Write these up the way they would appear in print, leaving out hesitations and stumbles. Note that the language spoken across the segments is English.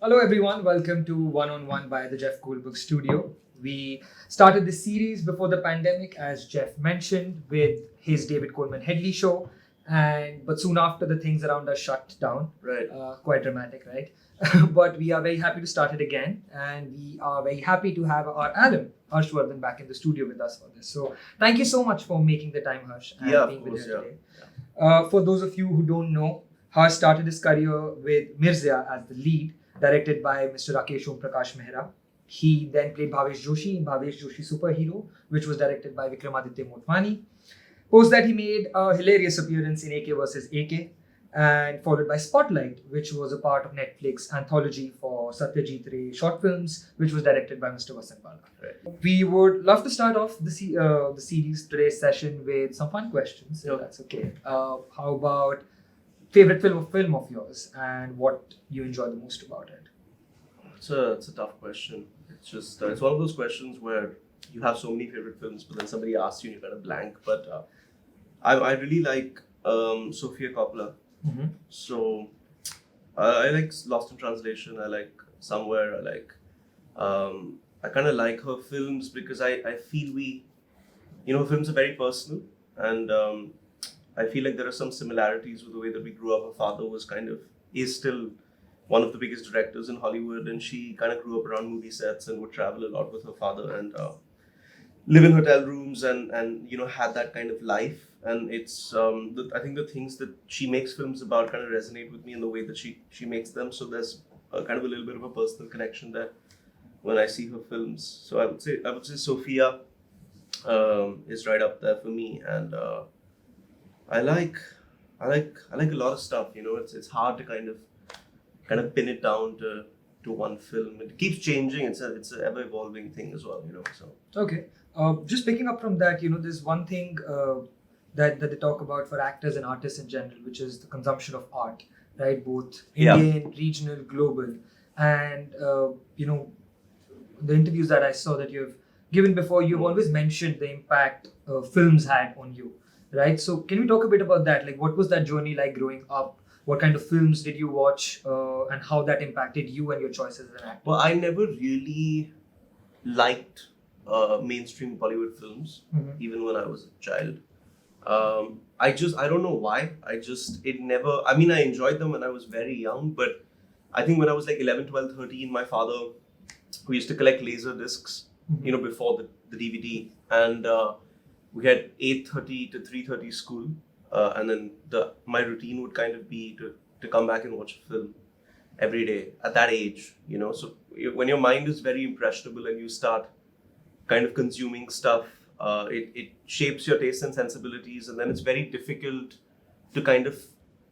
Hello everyone, welcome to One on One by the Jeff Goldberg Studio. We started this series before the pandemic, as Jeff mentioned, with his David Coleman Headley show, but soon after the things around us shut down. Right. Quite dramatic, right? But we are very happy to start it again, and we are very happy to have our Adam Harshvardhan back in the studio with us for this. So thank you so much for making the time, Harsh, and being with us today. For those of you who don't know, Harsh started his career with Mirzya as the lead, directed by Mr. Rakesh Om Prakash Mehra. He then played Bhavesh Joshi in Bhavesh Joshi Superhero, which was directed by Vikramaditya Motwani. Post that, he made a hilarious appearance in AK vs. AK, and followed by Spotlight, which was a part of Netflix anthology for Satyajit Ray short films, which was directed by Mr. Vasant Bala. Right. We would love to start off the series today's session with some fun questions, if that's okay. How about favorite film of yours and what you enjoy the most about it? It's a tough question. It's just it's one of those questions where you have so many favorite films, but then somebody asks you and you're kind of blank. But I really like Sofia Coppola. Mm-hmm. So I like Lost in Translation. I like Somewhere. I kind of like her films because I feel her films are very personal, and I feel like there are some similarities with the way that we grew up. Her father is still one of the biggest directors in Hollywood, and she kind of grew up around movie sets and would travel a lot with her father and live in hotel rooms and had that kind of life. And it's I think the things that she makes films about kind of resonate with me in the way that she makes them. So there's kind of a little bit of a personal connection there when I see her films. So I would say Sophia is right up there for me, and I like a lot of stuff. It's hard to kind of pin it down to one film. It keeps changing. It's an ever evolving thing as well. So Okay. Just picking up from that, there's one thing that they talk about for actors and artists in general, which is the consumption of art, right? Both Indian, regional, global. And, the interviews that I saw that you've given before, you've always mentioned the impact films had on you, right? So can we talk a bit about that? Like, what was that journey like growing up? What kind of films did you watch and how that impacted you and your choices as an actor? Well, I never really liked mainstream Bollywood films, even when I was a child. I don't know why. I enjoyed them when I was very young, but I think when I was like 11, 12, 13, my father, who used to collect laser discs, before the DVD, and we had 8:30 to 3:30 school, and then my routine would kind of be to come back and watch a film every day at that age, So when your mind is very impressionable and you start kind of consuming stuff, it shapes your tastes and sensibilities, and then it's very difficult to kind of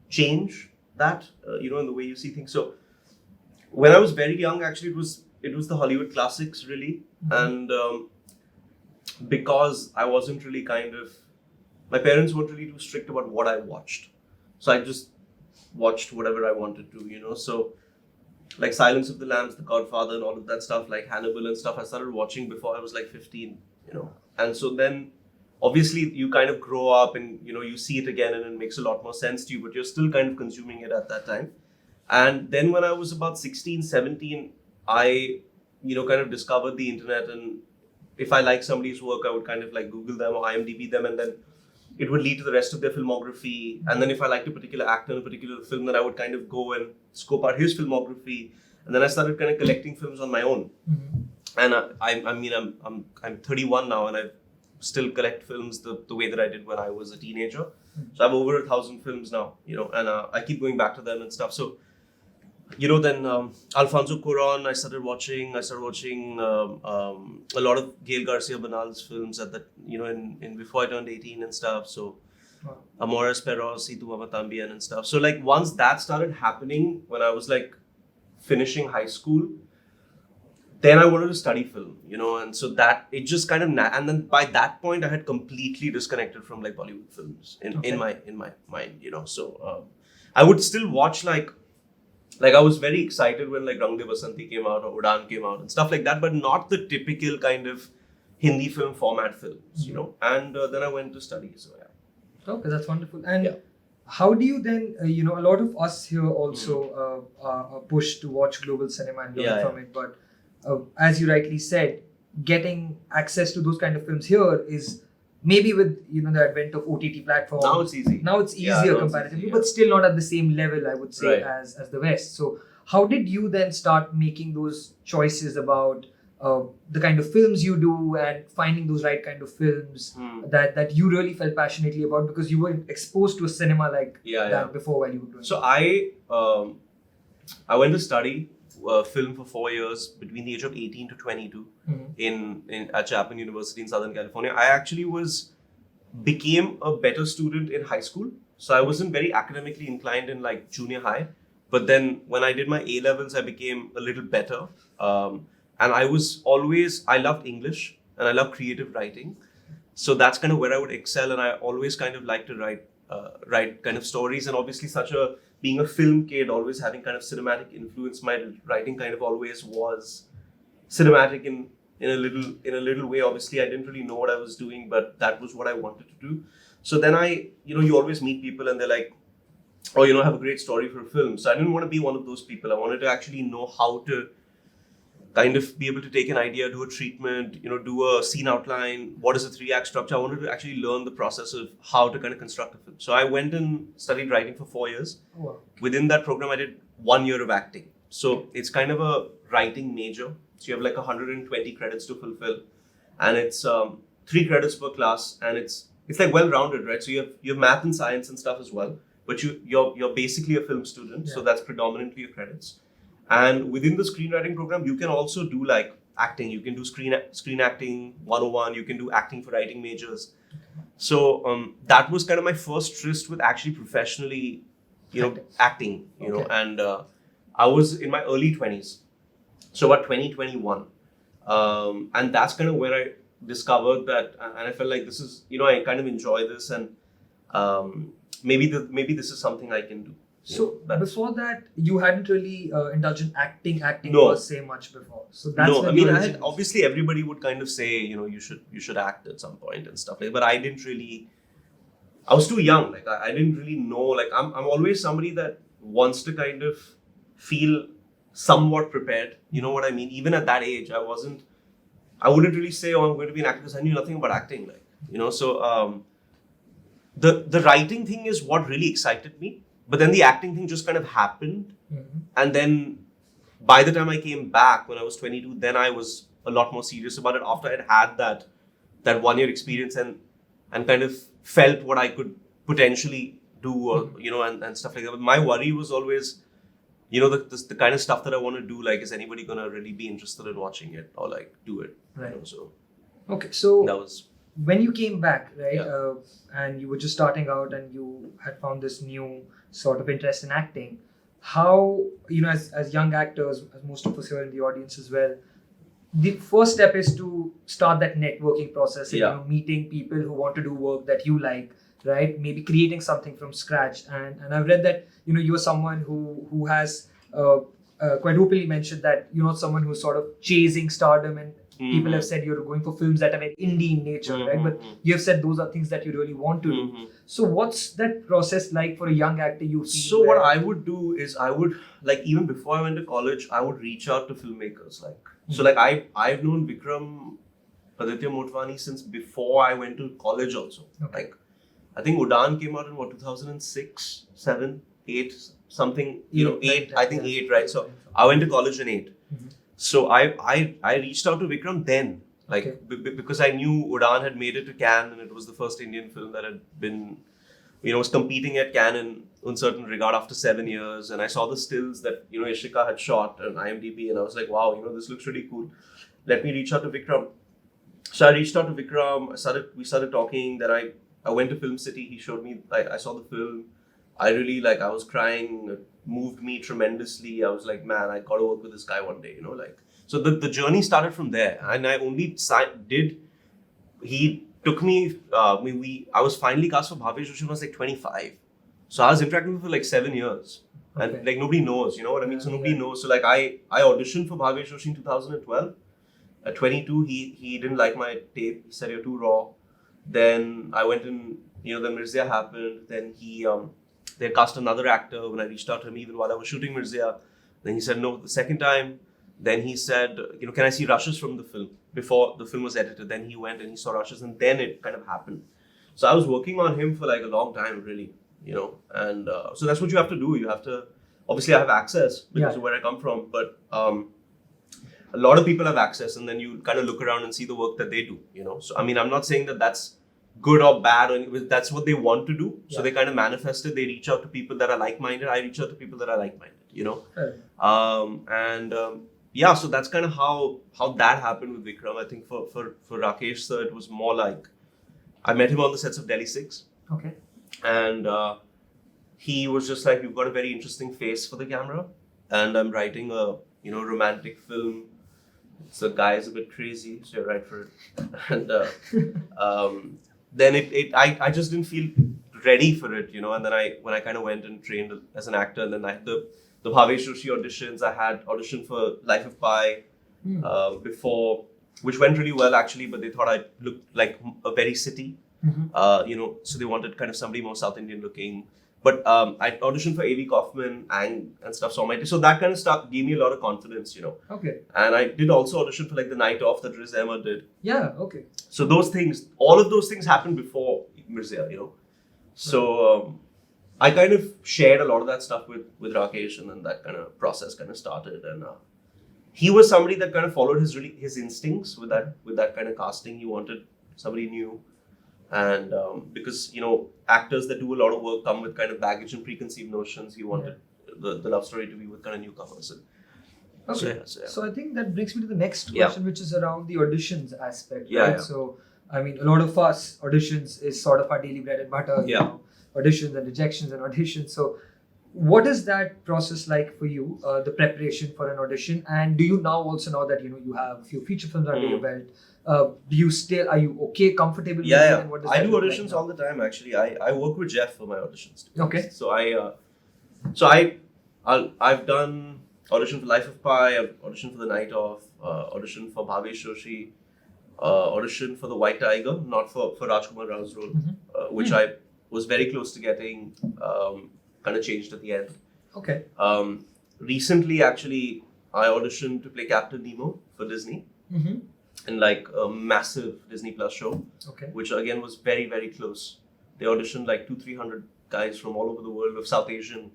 change that, in the way you see things. So when I was very young, actually, it was the Hollywood classics, really, and because I wasn't really my parents weren't really too strict about what I watched, so I just watched whatever I wanted to, So like Silence of the Lambs, The Godfather, and all of that stuff, like Hannibal and stuff, I started watching before I was like 15, And so then, obviously, you kind of grow up and, you see it again and it makes a lot more sense to you, but you're still kind of consuming it at that time. And then when I was about 16, 17, I, kind of discovered the internet, and if I like somebody's work, I would kind of like Google them or IMDb them, and then it would lead to the rest of their filmography. And then if I liked a particular actor in a particular film, then I would kind of go and scope out his filmography. And then I started kind of collecting films on my own. And I'm 31 now, and I still collect films the way that I did when I was a teenager. So I have over 1,000 films now, and I keep going back to them and stuff. So, then Alfonso Cuarón, I started watching a lot of Gael Garcia Bernal's films at that, in before I turned 18 and stuff. So Amores Perros, Situ Mama También and stuff. So like once that started happening, when I was like finishing high school, then I wanted to study film, and so that it just kind of and then by that point I had completely disconnected from like Bollywood films in my mind, So I would still watch like I was very excited when like Rang De Basanti came out or Udaan came out and stuff like that, but not the typical kind of Hindi film format films, And then I went to study. So yeah. Okay, that's wonderful. And How do you then, a lot of us here also are pushed to watch global cinema and learn from it. But as you rightly said, getting access to those kind of films here is maybe with the advent of OTT platforms. Now it's easy. Now it's easier comparatively, but still not at the same level, I would say, as the West. So how did you then start making those choices about the kind of films you do and finding those right kind of films that you really felt passionately about, because you weren't exposed to a cinema like that before while you were doing So I went to study film for 4 years between the age of 18 to 22 at Chapman University in Southern California. I actually became a better student in high school. So I wasn't very academically inclined in like junior high. But then when I did my A levels, I became a little better. And I loved English and I loved creative writing. So that's kind of where I would excel. And I always kind of like to write kind of stories. And obviously being a film kid, always having kind of cinematic influence, my writing kind of always was cinematic in a little way. Obviously, I didn't really know what I was doing, but that was what I wanted to do. So then you always meet people and they're like, oh, I have a great story for a film. So I didn't want to be one of those people. I wanted to actually know how to kind of be able to take an idea, do a treatment, do a scene outline, what is a 3-act structure. I wanted to actually learn the process of how to kind of construct a film. So I went and studied writing for 4 years. Oh, wow. Within that program, I did 1 year of acting. So it's kind of a writing major. So you have like 120 credits to fulfill. And it's 3 credits per class. And it's like well-rounded, right? So you have math and science and stuff as well. But you're basically a film student. So that's predominantly your credits. And within the screenwriting program, you can also do like acting. You can do screen acting 101. You can do acting for writing majors. So that was kind of my first tryst with actually professionally, acting. And I was in my early 20s, so about 2021, and that's kind of where I discovered that, and I felt like this is, I kind of enjoy this, and maybe this is something I can do. So before that, you hadn't really indulged in acting per se much before. So that's obviously everybody would kind of say, you should act at some point and stuff like that. But I didn't really. I was too young. Like I didn't really know. Like I'm always somebody that wants to kind of feel somewhat prepared. You know what I mean? Even at that age, I wouldn't really say, oh, I'm going to be an actor, because I knew nothing about acting. So the writing thing is what really excited me. But then the acting thing just kind of happened. And then by the time I came back when I was 22, then I was a lot more serious about it after I'd had that 1 year experience and kind of felt what I could potentially do, or, and stuff like that. But my worry was always, the kind of stuff that I want to do, like, is anybody going to really be interested in watching it or like do it? Right. So. Okay. So that was. When you came back, right, and you were just starting out and you had found this new sort of interest in acting, how, as young actors, as most of us here in the audience as well, the first step is to start that networking process, meeting people who want to do work that you like, right? Maybe creating something from scratch. And I've read that, you're someone who has quite openly mentioned that you're not someone who's sort of chasing stardom, and people have said you're going for films that are very indie in nature, right? But you have said those are things that you really want to do. So what's that process like for a young actor you feel? So what I would do is I would, like, even before I went to college, I would reach out to filmmakers. I've known Vikram Aditya Motwani since before I went to college also. Okay. Like, I think Udaan came out in 2006, 7, 8, something, 8, I think 8, right? So I went to college in 8. So I reached out to Vikram then, because I knew Udaan had made it to Cannes, and it was the first Indian film that had been, was competing at Cannes in uncertain regard after 7 years. And I saw the stills that, Ishika had shot on IMDb, and I was like, wow, this looks really cool. Let me reach out to Vikram. So I reached out to Vikram. We started talking. Then I went to Film City. He showed me, I saw the film. I really, I was crying. It moved me tremendously. I was like, man, I got to work with this guy one day, So the journey started from there. And I only he took me, I was finally cast for Bhavesh Joshi when I was like 25. So I was interacting with him for like 7 years. Okay. And nobody knows, you know what I mean? So nobody knows. So I auditioned for Bhavesh Joshi in 2012. At 22, he didn't like my tape. He said, you're too raw. Then I went in, then Mirzya happened. Then he they cast another actor. When I reached out to him, even while I was shooting Mirzya, then he said no the second time. Then he said, can I see rushes from the film before the film was edited? Then he went and he saw rushes, and then it kind of happened. So I was working on him for like a long time, really, and so that's what you have to do. You have to, obviously I have access because of where I come from, but a lot of people have access, and then you kind of look around and see the work that they do, So, I mean, I'm not saying that that's good or bad, or that's what they want to do. So they kind of manifest it. They reach out to people that are like-minded. I reach out to people that are like-minded, so that's kind of how that happened with Vikram. I think for Rakesh sir, it was more like, I met him on the sets of Delhi 6. Okay. And he was just like, you've got a very interesting face for the camera. And I'm writing a, romantic film. So the guy is a bit crazy, so you're right for it. And then I just didn't feel ready for it, And then when I kind of went and trained as an actor, and then I had the Bhavesh Joshi auditions. I had auditioned for Life of Pi before, which went really well actually, but they thought I looked like a very city, so they wanted kind of somebody more South Indian looking. But I auditioned for A.V. Kaufman and stuff, so that kind of stuff gave me a lot of confidence, Okay. And I did also audition for like the Night Off that Riz Ahmed did. Yeah, okay. So all of those things happened before Mirzya, So I kind of shared a lot of that stuff with Rakesh, and then that kind of process kind of started. And he was somebody that kind of followed his instincts with that kind of casting. He wanted somebody new, and because actors that do a lot of work come with kind of baggage and preconceived notions. He wanted the love story to be with kind of newcomers. Okay. So I think that brings me to the next question, which is around the auditions aspect. Right? Yeah. So I mean, a lot of us, auditions is sort of our daily bread and butter. Auditions and rejections and auditions. So what is that process like for you, the preparation for an audition? And do you now also know that you have a few feature films under your belt? Are you comfortable with it? And what does I that do look auditions like all the time actually. I work with Jeff for my auditions. Okay. So I've done audition for Life of Pi, I've auditioned for the Night Off, audition for Bhavesh Joshi, audition for the White Tiger, not for Rajkumar Rao's role, which I was very close to getting, kind of changed at the end. Okay. Recently, actually, I auditioned to play Captain Nemo for Disney in like a massive Disney Plus show, which again was very, very close. They auditioned like 200-300 guys from all over the world of South Asian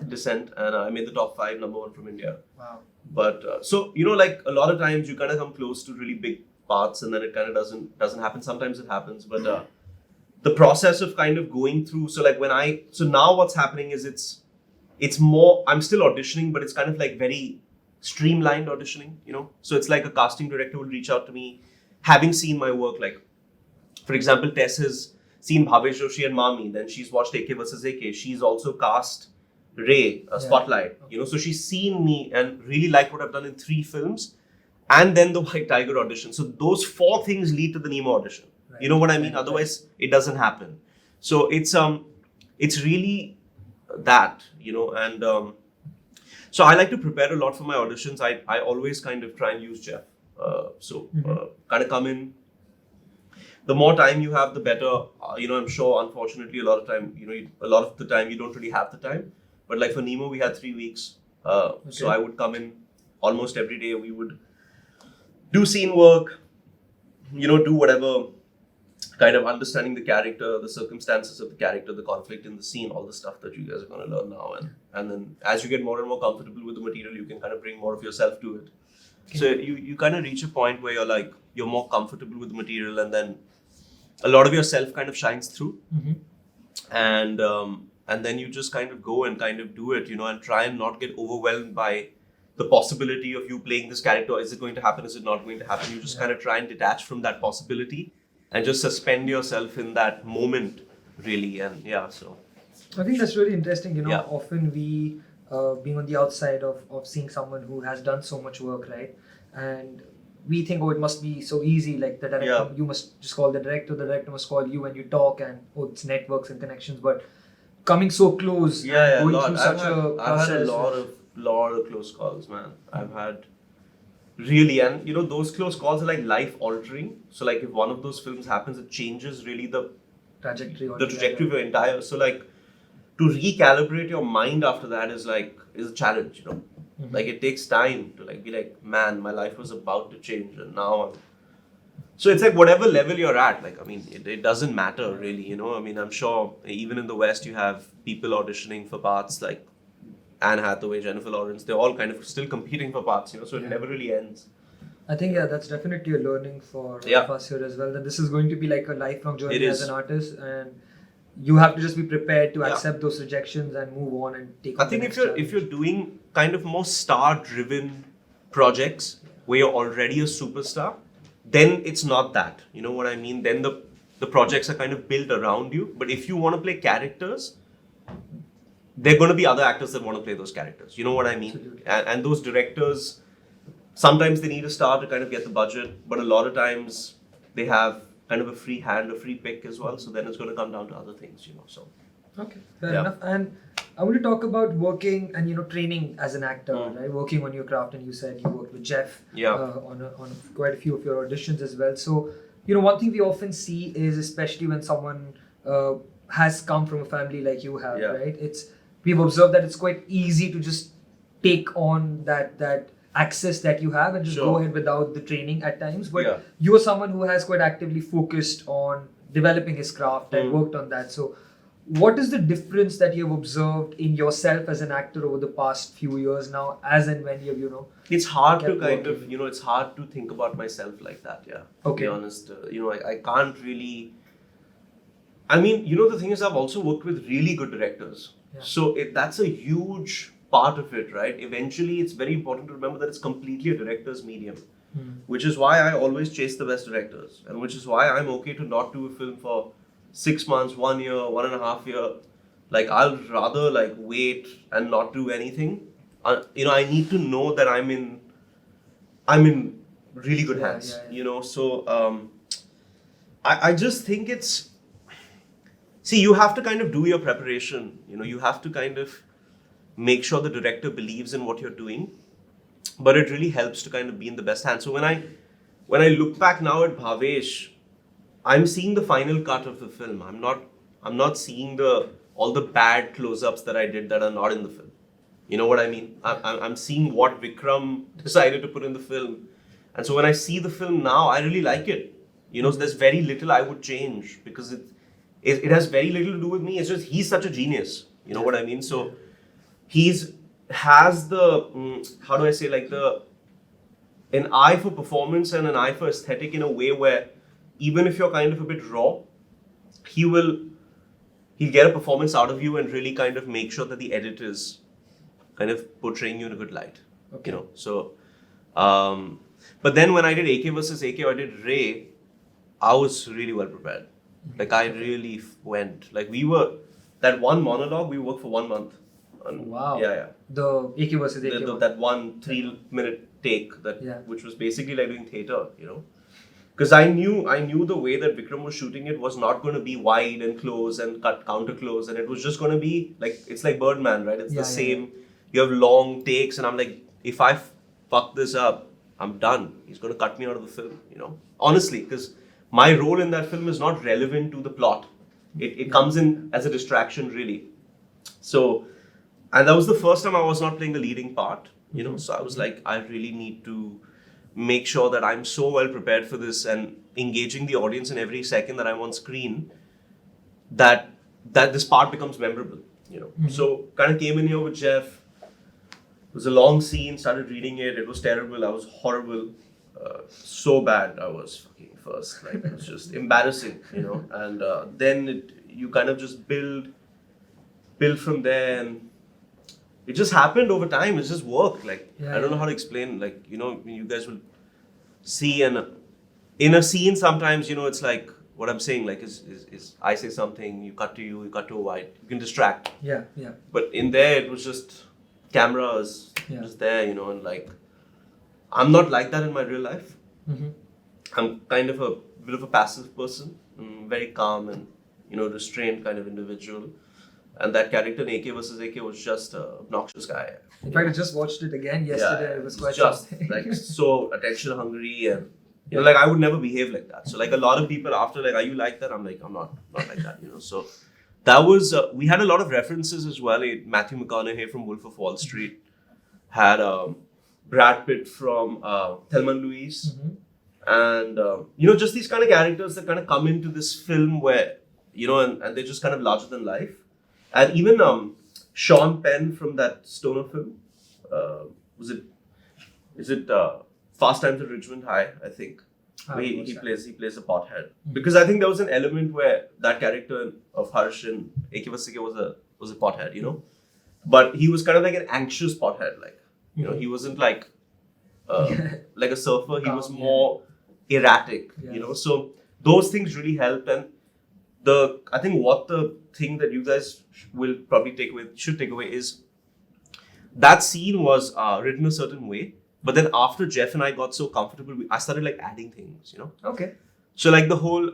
descent, and I made the top 5, number 1 from India. Wow. But so like a lot of times you kind of come close to really big parts, and then it kind of doesn't happen. Sometimes it happens, but the process of kind of going through. So like now what's happening is it's more, I'm still auditioning, but it's kind of like very streamlined auditioning, So it's like a casting director will reach out to me, having seen my work. Like, for example, Tess has seen Bhavesh Joshi and Mami, then she's watched AK versus AK. She's also cast Ray, Spotlight, So she's seen me and really liked what I've done in 3 films, and then the White Tiger audition. So those 4 things lead to the Nemo audition. Right. You know what I mean? Otherwise, it doesn't happen. So it's really that, and so I like to prepare a lot for my auditions. I always kind of try and use Jeff. Kind of come in. The more time you have, the better. I'm sure, unfortunately, a lot of the time you don't really have the time. But like for Nemo, we had 3 weeks. So I would come in almost every day. We would do scene work, do whatever, kind of understanding the character, the circumstances of the character, the conflict in the scene, all the stuff that you guys are going to learn now. And then as you get more and more comfortable with the material, you can kind of bring more of yourself to it. Okay. So you kind of reach a point where you're more comfortable with the material, and then a lot of yourself kind of shines through. And then you just kind of go and kind of do it, and try and not get overwhelmed by the possibility of you playing this character. Is it going to happen? Is it not going to happen? You just kind of try and detach from that possibility and just suspend yourself in that moment, really. And so I think that's really interesting. Often we, being on the outside of seeing someone who has done so much work, right? And we think, it must be so easy, like the director, you must just call the director must call you and you talk, and it's networks and connections. But coming so close, and going through such a process. I've had a lot of close calls, man. I've had really, and those close calls are like life altering. So like if one of those films happens, it changes really the trajectory of your entire. So like to recalibrate your mind after that is a challenge, you know. Like it takes time to like be like, man, my life was about to change and now I'm. So it's like whatever level you're at, like I mean, it doesn't matter really, you know. I mean, I'm sure even in the West you have people auditioning for parts like Anne Hathaway, Jennifer Lawrence. They're all kind of still competing for parts, you know. So it never really ends. I think that's definitely a learning for all of us here as well. That this is going to be like a lifelong journey as an artist, and you have to just be prepared to accept those rejections and move on and take. I think if you're doing kind of more star-driven projects where you're already a superstar, then it's not that. You know what I mean? Then the projects are kind of built around you. But if you want to play characters, there are going to be other actors that want to play those characters. You know what I mean? And those directors, sometimes they need a star to kind of get the budget, but a lot of times they have kind of a free hand, a free pick as well. So then it's going to come down to other things, you know. So okay, fair enough. And I want to talk about working and training as an actor, right? Working on your craft, and you said you worked with Jeff on quite a few of your auditions as well. So one thing we often see is, especially when someone has come from a family like you have, right? We've observed that it's quite easy to just take on that access that you have and just go ahead without the training at times. But you're someone who has quite actively focused on developing his craft and worked on that. So what is the difference that you've observed in yourself as an actor over the past few years now, as and when you've, it's hard to kind of, it's hard to think about myself like that, to be honest. I can't really, I mean, the thing is, I've also worked with really good directors. So that's a huge part of it, right? Eventually, it's very important to remember that it's completely a director's medium, which is why I always chase the best directors, and which is why I'm okay to not do a film for 6 months, 1 year, 1.5 years. Like, I'll rather like wait and not do anything. I need to know that I'm in really good hands. So I just think it's, see, you have to kind of do your preparation. You have to kind of make sure the director believes in what you're doing, but it really helps to kind of be in the best hands. So when I look back now at Bhavesh, I'm seeing the final cut of the film. I'm not seeing all the bad close-ups that I did that are not in the film. You know what I mean? I'm seeing what Vikram decided to put in the film. And so when I see the film now, I really like it. So there's very little I would change, because it has very little to do with me. It's just he's such a genius. You know what I mean? So has the, how do I say, like an eye for performance and an eye for aesthetic in a way where even if you're kind of a bit raw, he'll get a performance out of you and really kind of make sure that the edit is kind of portraying you in a good light. Okay. So, but then when I did AK versus AK, or I did Ray, I was really well prepared. Like, I really went. Like, that one monologue, we worked for 1 month. Wow. Yeah. The AK versus AK. That 1 3-minute take, which was basically like doing theatre, Because I knew the way that Vikram was shooting it was not going to be wide and close and cut counter close, and it was just going to be like, it's like Birdman, right? It's the same. You have long takes, and I'm like, if I fuck this up, I'm done. He's going to cut me out of the film, Honestly, because my role in that film is not relevant to the plot. It comes in as a distraction, really. So, and that was the first time I was not playing the leading part, So I was like, I really need to make sure that I'm so well prepared for this and engaging the audience in every second that I'm on screen, that this part becomes memorable, So kind of came in here with Jeff. It was a long scene, started reading it. It was terrible. I was horrible. So bad I was fucking first. Like, it was just embarrassing, And then you kind of just build from there, and it just happened over time. It just worked. Like, I don't know how to explain. Like, you guys will see, and in a scene sometimes, it's like what I'm saying. Like, is I say something, you cut to a wide. You can distract. Yeah. But in there, it was just cameras just there, and like, I'm not like that in my real life. I'm kind of a bit of a passive person. I'm very calm and, restrained kind of individual. And that character in AK versus AK was just an obnoxious guy. In fact, I just watched it again yesterday. It was quite just like so attention hungry, and like, I would never behave like that. So like, a lot of people after, like, are you like that? I'm like, I'm not like that, So that was we had a lot of references as well. Matthew McConaughey from Wolf of Wall Street had Brad Pitt from Thelma and Louise, and just these kind of characters that kind of come into this film where and they're just kind of larger than life, and even Sean Penn from that Stoner film, is it Fast Times at Ridgemont High? I think. He plays a pothead because I think there was an element where that character of Harsh in A.K. Vasike was a pothead, but he was kind of like an anxious pothead, like he wasn't like like a surfer. He was more erratic, So those things really helped, and I think what the thing that you guys will probably should take away is that scene was written a certain way. But then after Jeff and I got so comfortable, I started like adding things, Okay. So like the whole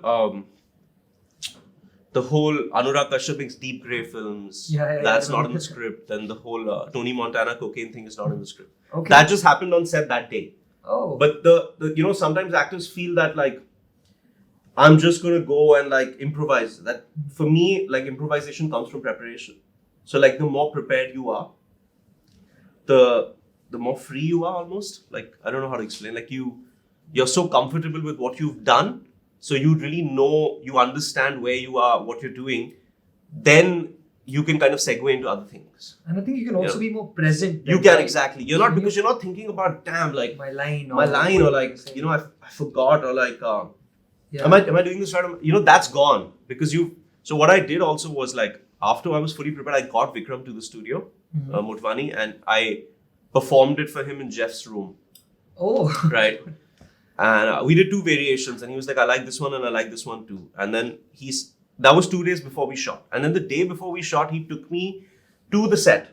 Anurag Kashyap makes Deep Grey films. That's not in the script. And the whole Tony Montana cocaine thing is not in the script. Okay. That just happened on set that day. Oh. But the sometimes actors feel that like I'm just gonna go and like improvise. That for me, like improvisation comes from preparation. So like the more prepared you are, the more free you are almost. Like, I don't know how to explain. Like you're so comfortable with what you've done. So you really know, you understand where you are, what you're doing. Then you can kind of segue into other things. And I think you can also be more present. You can, exactly. You're not, because you're not thinking about, damn, like my line or like, I forgot, or like, am I doing this right? That's gone because so what I did also was like, after I was fully prepared, I got Vikram to the studio, Motwani, and I performed it for him in Jeff's room. Oh. Right. And we did 2 variations, and he was like, I like this one and I like this one too. And then that was 2 days before we shot. And then the day before we shot, he took me to the set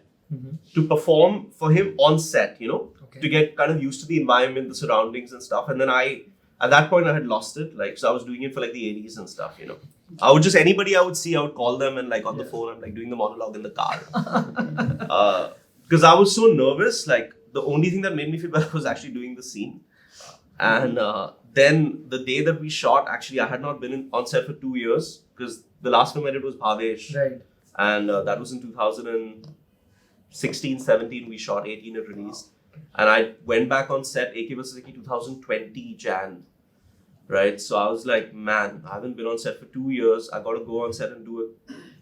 to perform for him on set, to get kind of used to the environment, the surroundings and stuff. And then at that point I had lost it. Like, so I was doing it for like the 80s and stuff, I would just, anybody I would see, I would call them, and like on the phone, I'm like doing the monologue in the car. Because I was so nervous, like the only thing that made me feel better was actually doing the scene. And then the day that we shot, actually I had not been on set for 2 years, because the last film I did was Bhavesh. Right. And that was in 2016, 17, we shot, 18 it released. And I went back on set, A.K. Vasike 2020 Jan. Right? So I was like, man, I haven't been on set for 2 years. I got to go on set and do a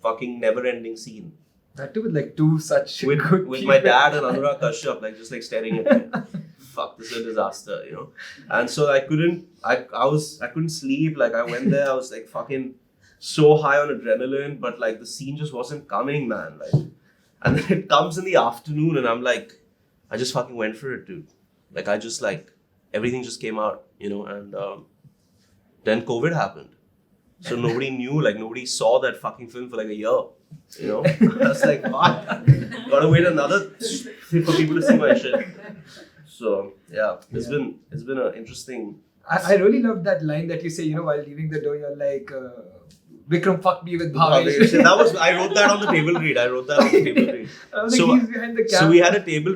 fucking never-ending scene. That too with like 2 such with good my dad and Anurag Kashyap, like just like staring at me. Fuck, this is a disaster, And so I couldn't sleep. Like I went there, I was like fucking so high on adrenaline, but like the scene just wasn't coming, man. Like, and then it comes in the afternoon, and I'm like, I just fucking went for it, dude. Like I just like everything just came out, and then COVID happened. So nobody knew, like nobody saw that fucking film for like a year. I was like, fuck, gotta wait another for people to see my shit. So yeah, it's been an interesting. I really loved that line that you say, while leaving the door, you're like, Vikram fucked me with Bhavesh. I wrote that on the table read. I was like, he's behind the camera. So we had a table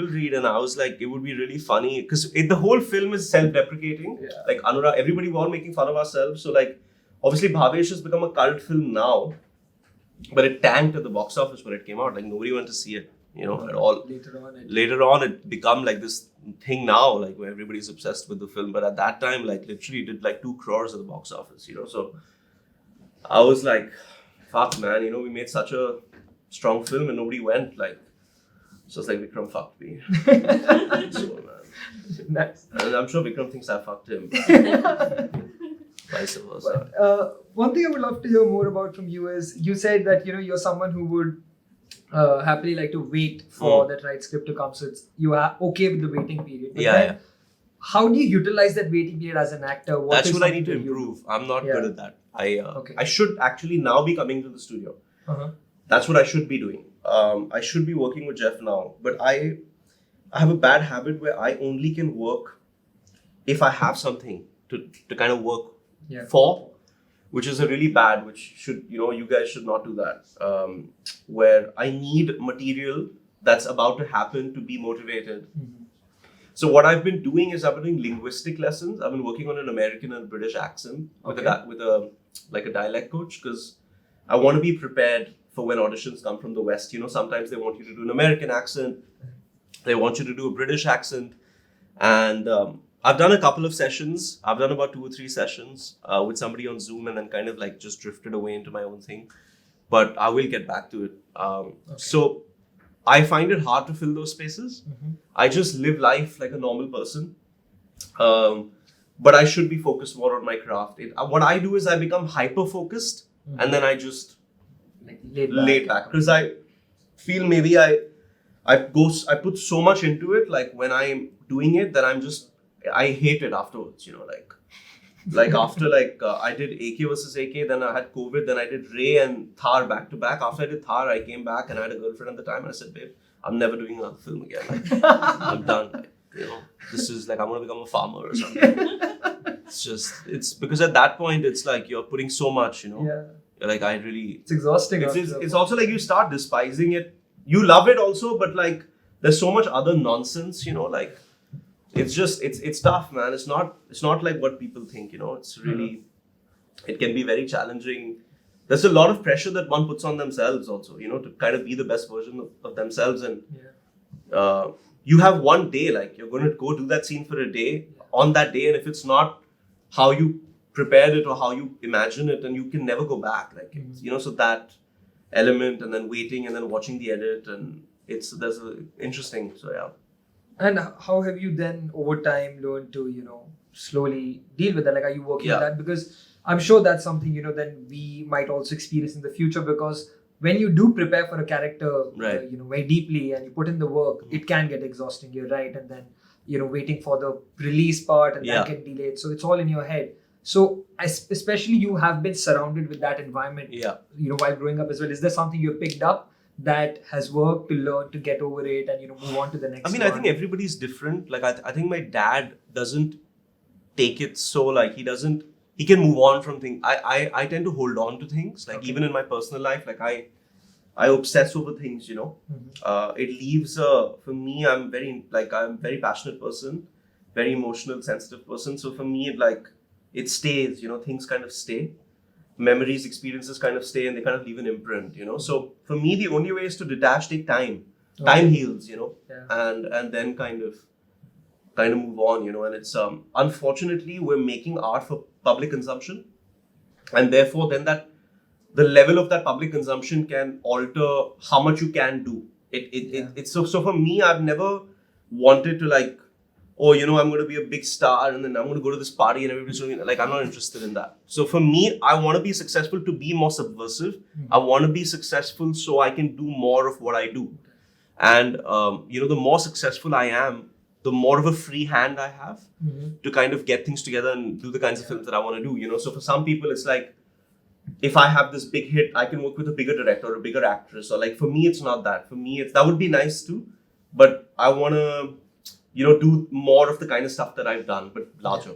read, and I was like, it would be really funny because the whole film is self-deprecating. Yeah. Like Anurag, everybody were all making fun of ourselves. So like, obviously Bhavesh has become a cult film now, but it tanked at the box office when it came out. Like nobody went to see it, at all. Later on, it become like this thing now, like where everybody's obsessed with the film. But at that time, like literally did like 2 crores at the box office, So I was like, fuck, man, we made such a strong film and nobody went. Like, so it's like Vikram fucked me. So, man. Nice. And I'm sure Vikram thinks I fucked him. Vice versa. But, one thing I would love to hear more about from you is, you said that you're someone who would happily like to wait for that right script to come, so you are okay with the waiting period. But then, how do you utilize that waiting period as an actor? That's what I need to improve. I'm not good at that. I should actually now be coming to the studio. That's what I should be doing. I should be working with Jeff now, but I have a bad habit where I only can work if I have something to kind of work for, which is a really bad, which should, you guys should not do that. Where I need material that's about to happen to be motivated. So what I've been doing is I've been doing linguistic lessons. I've been working on an American and British accent with a dialect coach, because I want to be prepared for when auditions come from the West. You know, sometimes they want you to do an American accent, they want you to do a British accent, and I've done a couple of sessions. I've done about 2 or 3 sessions with somebody on Zoom, and then kind of like just drifted away into my own thing. But I will get back to it. So I find it hard to fill those spaces. I just live life like a normal person. But I should be focused more on my craft. What I do is I become hyper focused, and then I just Like laid back because I feel maybe I put so much into it. Like when I'm doing it, that I hate it afterwards. You know, like after I did AK versus AK, then I had COVID, then I did Ray and Thar back to back. After I did Thar, I came back and I had a girlfriend at the time, and I said, babe, I'm never doing another film again. Like, I'm done. Like, you know, this is like I'm gonna become a farmer or something. It's because at that point it's like you're putting so much, you know. Yeah. You're like It's exhausting. It's also like you start despising it. You love it also, but like there's so much other nonsense, you know, like it's tough, man. It's not like what people think, you know. It's really it can be very challenging. There's a lot of pressure that one puts on themselves also, you know, to kind of be the best version of themselves. And you have one day, like you're going to go do that scene for a day on that day, and if it's not how you prepared it or how you imagine it, and you can never go back, like it's, you know. So that element, and then waiting, and then watching the edit, and there's interesting. So yeah. And how have you then over time learned to, you know, slowly deal with that? Like, are you working on that? Because I'm sure that's something, you know, then we might also experience in the future, because when you do prepare for a character, you know, very deeply, and you put in the work, it can get exhausting. You're right. And then, you know, waiting for the release part, and that get delayed. So it's all in your head. So especially you have been surrounded with that environment, you know, while growing up as well. Is there something you picked up that has worked to learn to get over it and, you know, move on to the next one? I think everybody's different. Like I think my dad doesn't take it so, like he can move on from things. I tend to hold on to things, like even in my personal life, like I obsess over things, you know. It leaves for me, I'm very passionate person, very emotional, sensitive person. So for me, it stays, you know, things kind of stay. Memories, experiences kind of stay, and they kind of leave an imprint, you know. So for me, the only way is to detach, take time. Time heals, you know, and then kind of move on, you know. And it's unfortunately we're making art for public consumption, and therefore then the level of that public consumption can alter how much you can do. It's so for me, I've never wanted to like, oh, you know, I'm going to be a big star and then I'm going to go to this party and everybody's doing it. Like, I'm not interested in that. So for me, I want to be successful to be more subversive. I want to be successful so I can do more of what I do. And, you know, the more successful I am, the more of a free hand I have to kind of get things together and do the kinds of films that I want to do, you know. So for some people, it's like, if I have this big hit, I can work with a bigger director or a bigger actress. Or like, for me, it's not that. For me, that would be nice too. But I want to, you know, do more of the kind of stuff that I've done, but larger.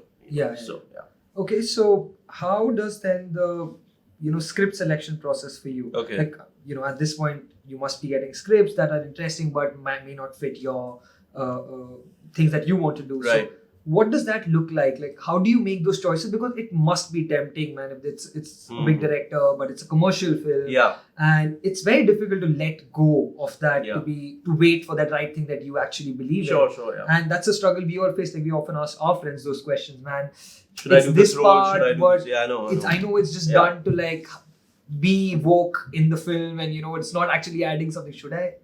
So, Okay, so how does then the, you know, script selection process for you? Okay. Like, you know, at this point, you must be getting scripts that are interesting, but may not fit your things that you want to do. Right. So what does that look like? Like, how do you make those choices? Because it must be tempting, man. If it's a big director, but it's a commercial film. And it's very difficult to let go of that, to wait for that right thing that you actually believe in. Sure. And that's a struggle we all face. Like, we often ask our friends those questions, man. Should I do this role? Part, should I do this? Yeah, I know. It's just done to like be woke in the film, and you know, it's not actually adding something. Should I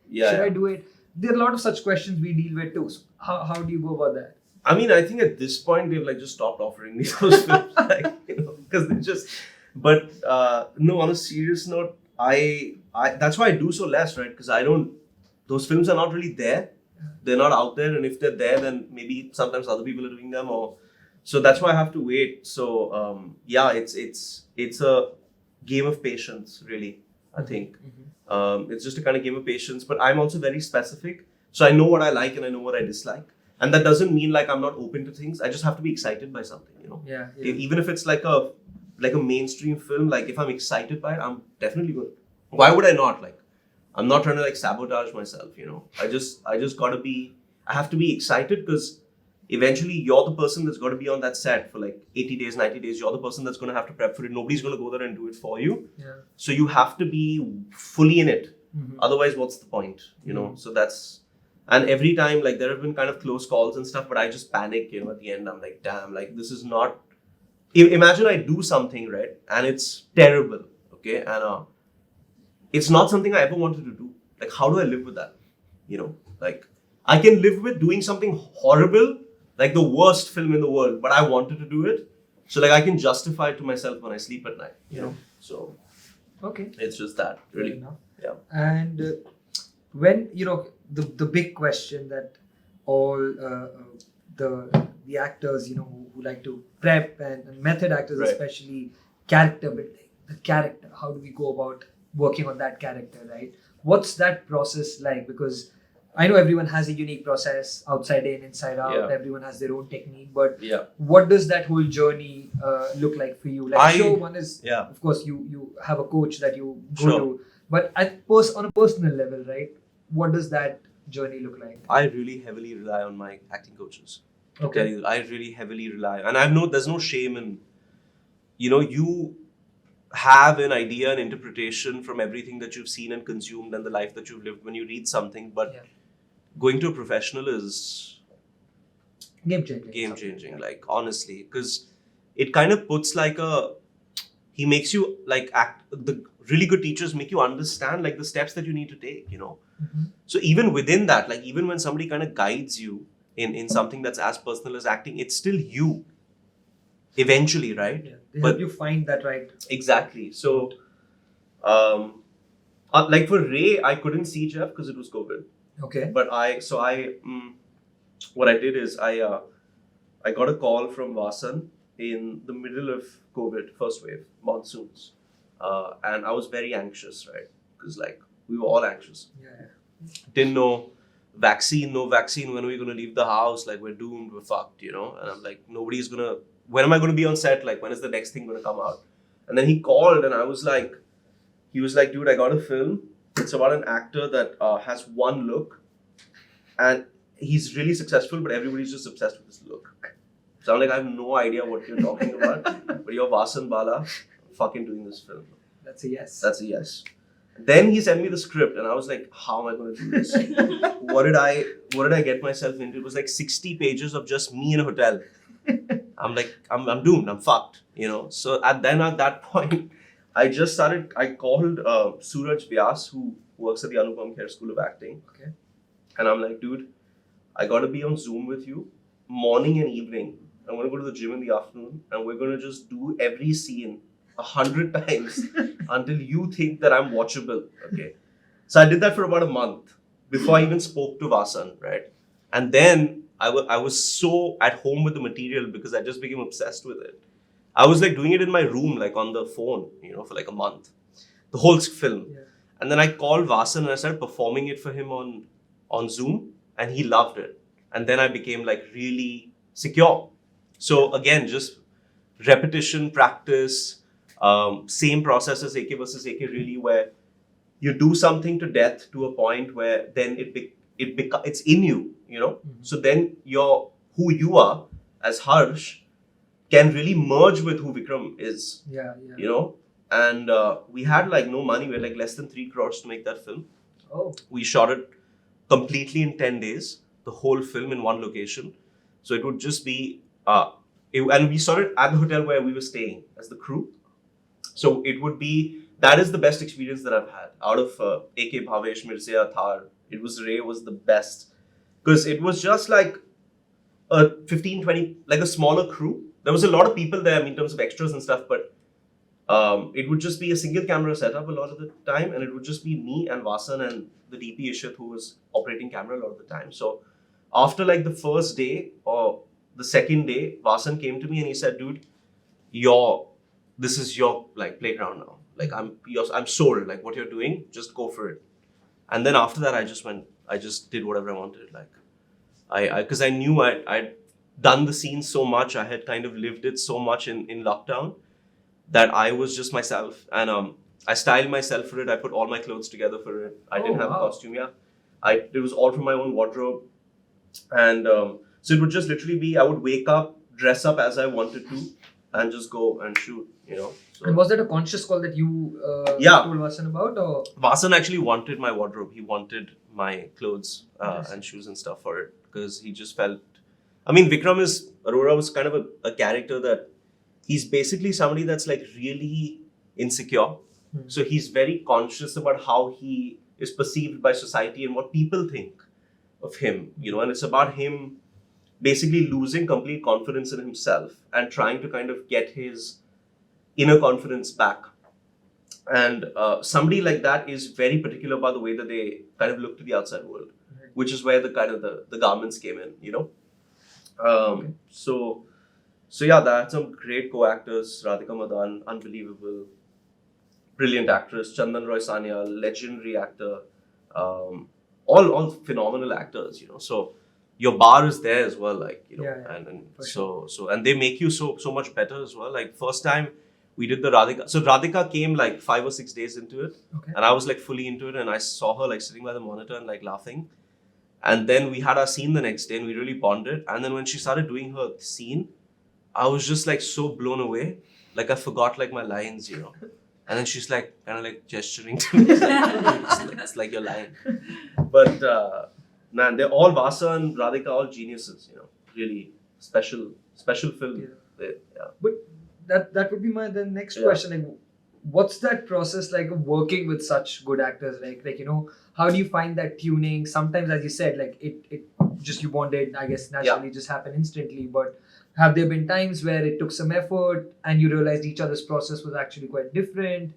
do it? There are a lot of such questions we deal with too. So how do you go about that? I mean, I think at this point they've like just stopped offering these those films, like, you know, because they just. But no, on a serious note, I that's why I do so less, right? Because those films are not really there. They're not out there, and if they're there, then maybe sometimes other people are doing them, or so that's why I have to wait. So it's a game of patience, really. I think it's just a kind of game of patience. But I'm also very specific, so I know what I like and I know what I dislike. And that doesn't mean like I'm not open to things. I just have to be excited by something, you know. Even if it's like a mainstream film, like if I'm excited by it, I'm definitely good. Why would I not? Like, I'm not trying to like sabotage myself, you know. I just gotta be. I have to be excited because eventually you're the person that's going to be on that set for like 80 days, 90 days. You're the person that's going to have to prep for it. Nobody's going to go there and do it for you. Yeah. So you have to be fully in it. Mm-hmm. Otherwise, what's the point? You know, so that's, and every time, like, there have been kind of close calls and stuff, but I just panic, you know, at the end. I'm like, damn, like, this is not, imagine I do something, right? And it's terrible, okay? And it's not something I ever wanted to do. Like, how do I live with that? You know, like, I can live with doing something horrible, like the worst film in the world, but I wanted to do it. So, like, I can justify it to myself when I sleep at night, you know? So, okay. It's just that, really. Yeah. And when, you know, the big question that all the actors, you know, who like to prep and method actors, Right. especially character building, the character, how do we go about working on that character, right? What's that process like? Because I know everyone has a unique process, outside in, inside out. Yeah. Everyone has their own technique, but Yeah. what does that whole journey look like for you? Like, sure, one is, Yeah. of course, you have a coach that you go Sure. to, but on a personal level, right? What does that journey look like? I really heavily rely on my acting coaches. To Okay. tell you, I really heavily rely, and I know there's no shame in, you know, you have an idea, an interpretation from everything that you've seen and consumed and the life that you've lived when you read something, but Yeah. going to a professional is Game changing. game changing, like, honestly, because it kind of puts like he makes you like the really good teachers make you understand like the steps that you need to take, you know. Mhm. So even within that, like, even when somebody kind of guides you in something that's as personal as acting, it's still you eventually, right? Yeah. They But- help you find that right. Exactly. So like for Ray, I couldn't see Jeff because it was COVID. Okay. But what I did is I got a call from Vasan in the middle of COVID, first wave, monsoons. And I was very anxious, right? Because like we were all anxious. Yeah. Didn't know no vaccine, when are we going to leave the house? Like, we're doomed, we're fucked, you know? And I'm like, when am I going to be on set? Like, when is the next thing going to come out? And then he called and he was like, dude, I got a film. It's about an actor that has one look and he's really successful, but everybody's just obsessed with his look. So I'm like, I have no idea what you're talking about, but you're Vasan Bala, fucking doing this film. That's a yes. That's a yes. Then he sent me the script and I was like, how am I going to do this? What did I get myself into? It was like 60 pages of just me in a hotel. I'm like, I'm doomed, I'm fucked, you know? So at that point, I called Suraj Vyas, who works at the Anupam Kher School of Acting. Okay. And I'm like, dude, I got to be on Zoom with you morning and evening. I'm going to go to the gym in the afternoon and we're going to just do every scene 100 times until you think that I'm watchable. Okay. So I did that for about a month before I even spoke to Vasan, right? And then I was so at home with the material because I just became obsessed with it. I was like doing it in my room, like on the phone, you know, for like a month. The whole film. Yeah. And then I called Vasan and I started performing it for him on Zoom and he loved it. And then I became like really secure. So again, just repetition, practice, same process as AK versus AK really, where you do something to death to a point where then it's in you, you know. Mm-hmm. So then who you are as Harsh can really merge with who Vikram is, Yeah. you know. And we had like no money. We had like less than 3 crores to make that film. Oh. We shot it completely in 10 days, the whole film in one location. So it would just be, and we shot it at the hotel where we were staying as the crew. So it would be, that is the best experience that I've had. Out of AK, Bhavesh, Mirzya, Thar, Ray was the best. Because it was just like a 15, 20, like a smaller crew. There was a lot of people there in terms of extras and stuff, but it would just be a single camera setup a lot of the time, and it would just be me and Vasan and the DP Ishit who was operating camera a lot of the time. So after like the first day or the second day, Vasan came to me and he said, dude, this is your like playground now. Like I'm sold. Like what you're doing, just go for it. And then after that, I just did whatever I wanted. Like because I knew I'd done the scene so much, I had kind of lived it so much in lockdown that I was just myself. And I styled myself for it. I put all my clothes together for it. I didn't have a costume. Yeah, it was all from my own wardrobe. And So it would just literally be, I would wake up, dress up as I wanted to, and just go and shoot, So, and was that a conscious call that you told Vasan about? Or? Vasan actually wanted my wardrobe. He wanted my clothes and shoes and stuff for it because he just felt. I mean, Arora was kind of a character that he's basically somebody that's like really insecure. So he's very conscious about how he is perceived by society and what people think of him, and it's about him basically losing complete confidence in himself and trying to kind of get his inner confidence back. And somebody like that is very particular about the way that they kind of look to the outside world, which is where the kind of the garments came in, So yeah, that's some great co-actors. Radhika Madan, unbelievable, brilliant actress. Chandan Roy Sanyal, legendary actor. All phenomenal actors, So your bar is there as well, like, and so and they make you so much better as well. Like first time we did the Radhika. So Radhika came like 5 or 6 days into it. And I was like fully into it, and I saw her like sitting by the monitor and like laughing. And then we had our scene the next day and we really bonded. And then when she started doing her scene, I was just like so blown away. Like I forgot like my lines, And then she's like kind of like gesturing to me. It's like your line. But man, they're all Vasa and Radhika, all geniuses, Really special film. Yeah. But that would be the next question. Like, what's that process like of working with such good actors? Like how do you find that tuning? Sometimes, as you said, like it just you bonded, I guess, naturally just happen instantly. But have there been times where it took some effort and you realized each other's process was actually quite different?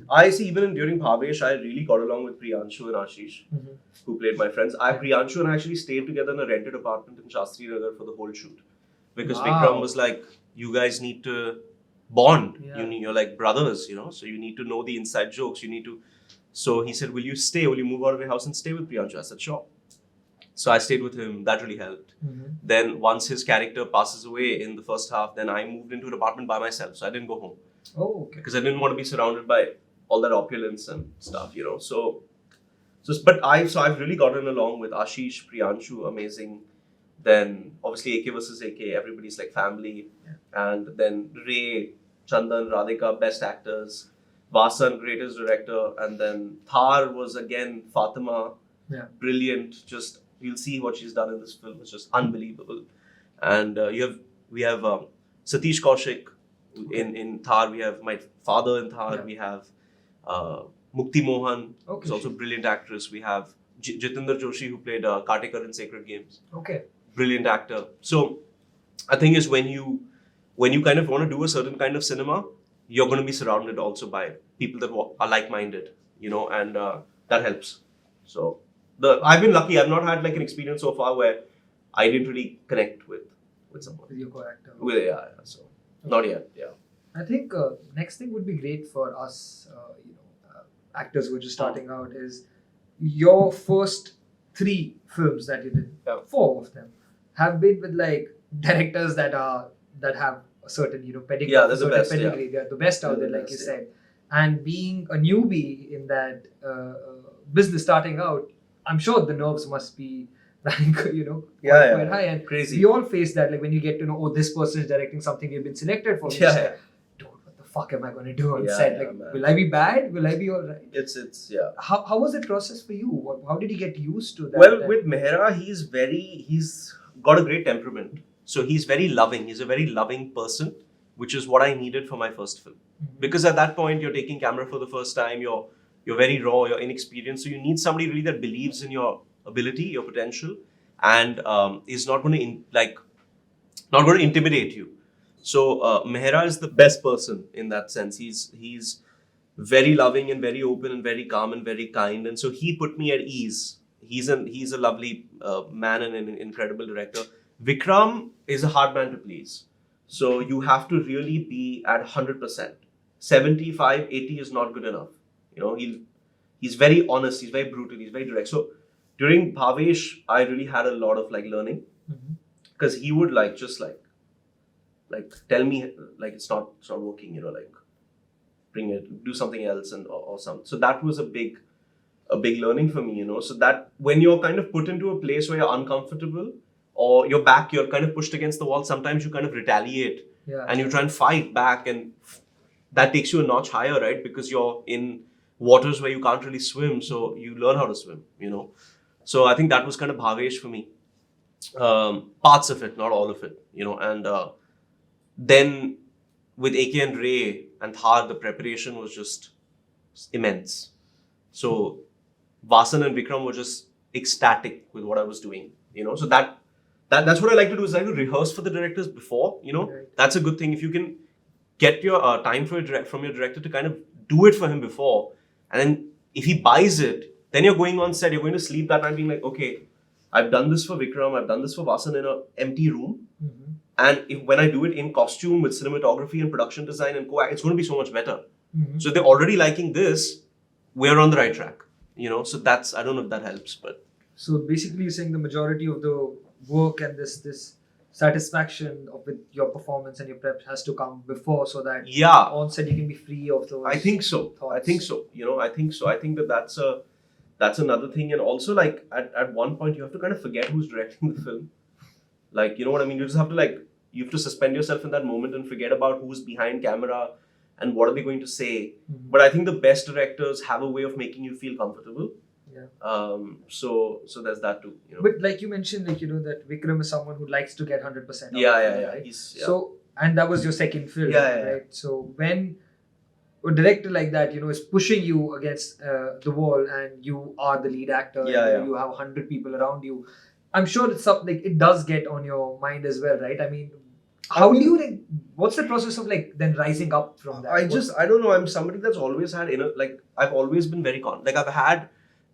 I see, even during Bhavesh, I really got along with Priyanshu and Ashish, who played my friends. Priyanshu and I actually stayed together in a rented apartment in Shastri Nagar for the whole shoot. Because Vikram was like, you guys need to bond. Yeah. You're like brothers, so you need to know the inside jokes. So he said, will you stay? Will you move out of your house and stay with Priyanshu? I said, sure. So I stayed with him. That really helped. Then once his character passes away in the first half, then I moved into an apartment by myself. So I didn't go home. Oh, okay. Because I didn't want to be surrounded by all that opulence and stuff, But I've really gotten along with Ashish, Priyanshu, amazing. Then obviously AK versus AK, everybody's like family. Yeah. And then Ray, Chandan, Radhika, best actors. Vasan, greatest director. And then Thar was again Fatima. Yeah. Brilliant. Just you'll see what she's done in this film. It's just unbelievable. And we have Satish Kaushik in Thar. We have my father in Thar. Yeah. We have Mukti Mohan, who's also a brilliant actress. We have Jitendra Joshi, who played Kartikar in Sacred Games. Okay. Brilliant actor. So I think is when you kind of want to do a certain kind of cinema, you're going to be surrounded also by people that are like-minded, and that helps. So I've been lucky. I've not had like an experience so far where I didn't really connect with someone. With your co-actor. So not yet. Yeah. I think next thing would be great for us, actors who are just starting out, is your first 3 films that you did. 4 of them have been with like directors that have a certain pedigree. Yeah, that's the best. Pedigree. They're the best out there, like you said. And being a newbie in that business starting out, I'm sure the nerves must be quite high. And crazy. We all face that, like when you get to know, this person is directing something we've been selected for. Dude, what the fuck am I going to do on set? Will I be bad? Will I be all right? It's How was the process for you? How did you get used to that? Well, with Mehra, he's got a great temperament. So he's very loving. He's a very loving person, which is what I needed for my first film. Because at that point, you're taking camera for the first time. You're very raw. You're inexperienced. So you need somebody really that believes in your ability, your potential, and is not going to intimidate you. So Mehra is the best person in that sense. He's very loving and very open and very calm and very kind, and so he put me at ease. He's a lovely man and an incredible director. Vikram is a hard man to please. So you have to really be at 100%. 75, 80 is not good enough. He's very honest. He's very brutal. He's very direct. So during Bhavesh, I really had a lot of learning, because he would just tell me it's not working. Bring it, do something else or something. So that was a big learning for me. So that when you're kind of put into a place where you're uncomfortable, or your back, you're kind of pushed against the wall. Sometimes you kind of retaliate and you try and fight back, and that takes you a notch higher, right? Because you're in waters where you can't really swim, so you learn how to swim, So I think that was kind of Bhavesh for me. Parts of it, not all of it, and then with AK and Ray and Thar, the preparation was just immense. So Vasan and Vikram were just ecstatic with what I was doing, So that's what I like to do, is I like to rehearse for the directors before, Right. That's a good thing. If you can get your time from your director to kind of do it for him before, and then if he buys it, then you're going on set, you're going to sleep that night being like, okay, I've done this for Vikram, I've done this for Vasan in an empty room. Mm-hmm. And when I do it in costume with cinematography and production design and it's going to be so much better. Mm-hmm. So if they're already liking this, we're on the right track. So that's, I don't know if that helps, but. So basically you're saying the majority of the work and this satisfaction with your performance and your prep has to come before, so that on set you can be free of those. I think so. Thoughts. I think so. I think that's another thing. And also, like, at one point you have to kind of forget who's directing the film. Like, you know what I mean? You just have to you have to suspend yourself in that moment and forget about who's behind camera and what are they going to say. Mm-hmm. But I think the best directors have a way of making you feel comfortable. Yeah. So there's that too. But like you mentioned, that Vikram is someone who likes to get 100%. Yeah. Right? So, and that was your second film, Yeah. right? So when a director like that, is pushing you against the wall, and you are the lead actor, and you have 100 people around you, I'm sure it's something it does get on your mind as well, right? I mean, how do you what's the process of then rising up from that? I don't know. I'm somebody that's always had I've always been very I've had.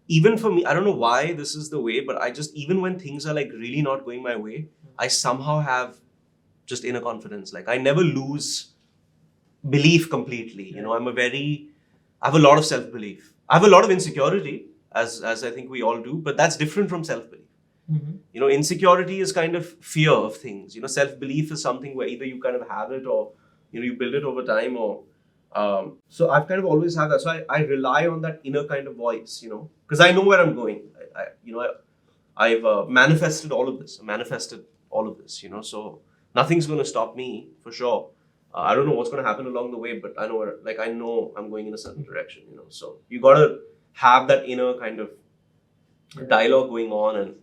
Even for me, I don't know why this is the way, but even when things are really not going my way, I somehow have just inner confidence. I never lose belief completely. I have a lot of self-belief. I have a lot of insecurity, as I think we all do, but that's different from self-belief. Mm-hmm. Insecurity is kind of fear of things. Self-belief is something where either you kind of have it or, you build it over time or... So I've kind of always had that. So I rely on that inner kind of voice, because I know where I'm going. I've manifested all of this. So nothing's going to stop me for sure. I don't know what's going to happen along the way, but I know I know I'm going in a certain direction, So you got to have that inner kind of dialogue going on and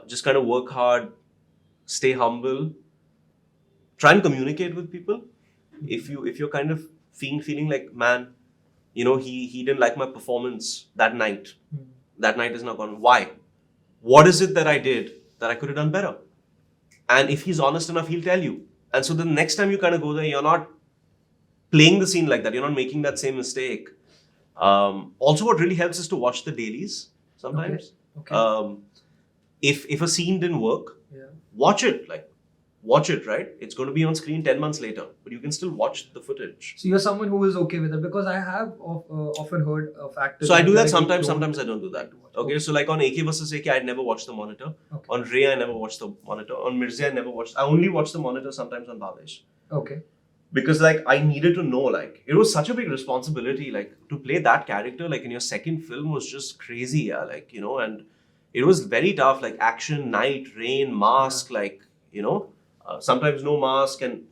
just kind of work hard, stay humble, try and communicate with people. If you're kind of feeling like, man, he didn't like my performance that night. That night is not gone. Why? What is it that I did that I could have done better? And if he's honest enough, he'll tell you. And so the next time you kind of go there, you're not playing the scene like that. You're not making that same mistake. Also, what really helps is to watch the dailies sometimes. Okay. If a scene didn't work, watch it. Watch it, right? It's going to be on screen 10 months later, but you can still watch the footage. So you're someone who is okay with it, because I have often heard of actors. So I do that sometimes I don't do that. Okay, so on AK versus AK, I'd never watch the monitor. Okay. On Ray, I never watched the monitor. On Mirzya, I only watched the monitor sometimes on Bhavesh. Okay. Because I needed to know, it was such a big responsibility, to play that character, in your second film was just crazy, and it was very tough, action, night, rain, mask, sometimes no mask, and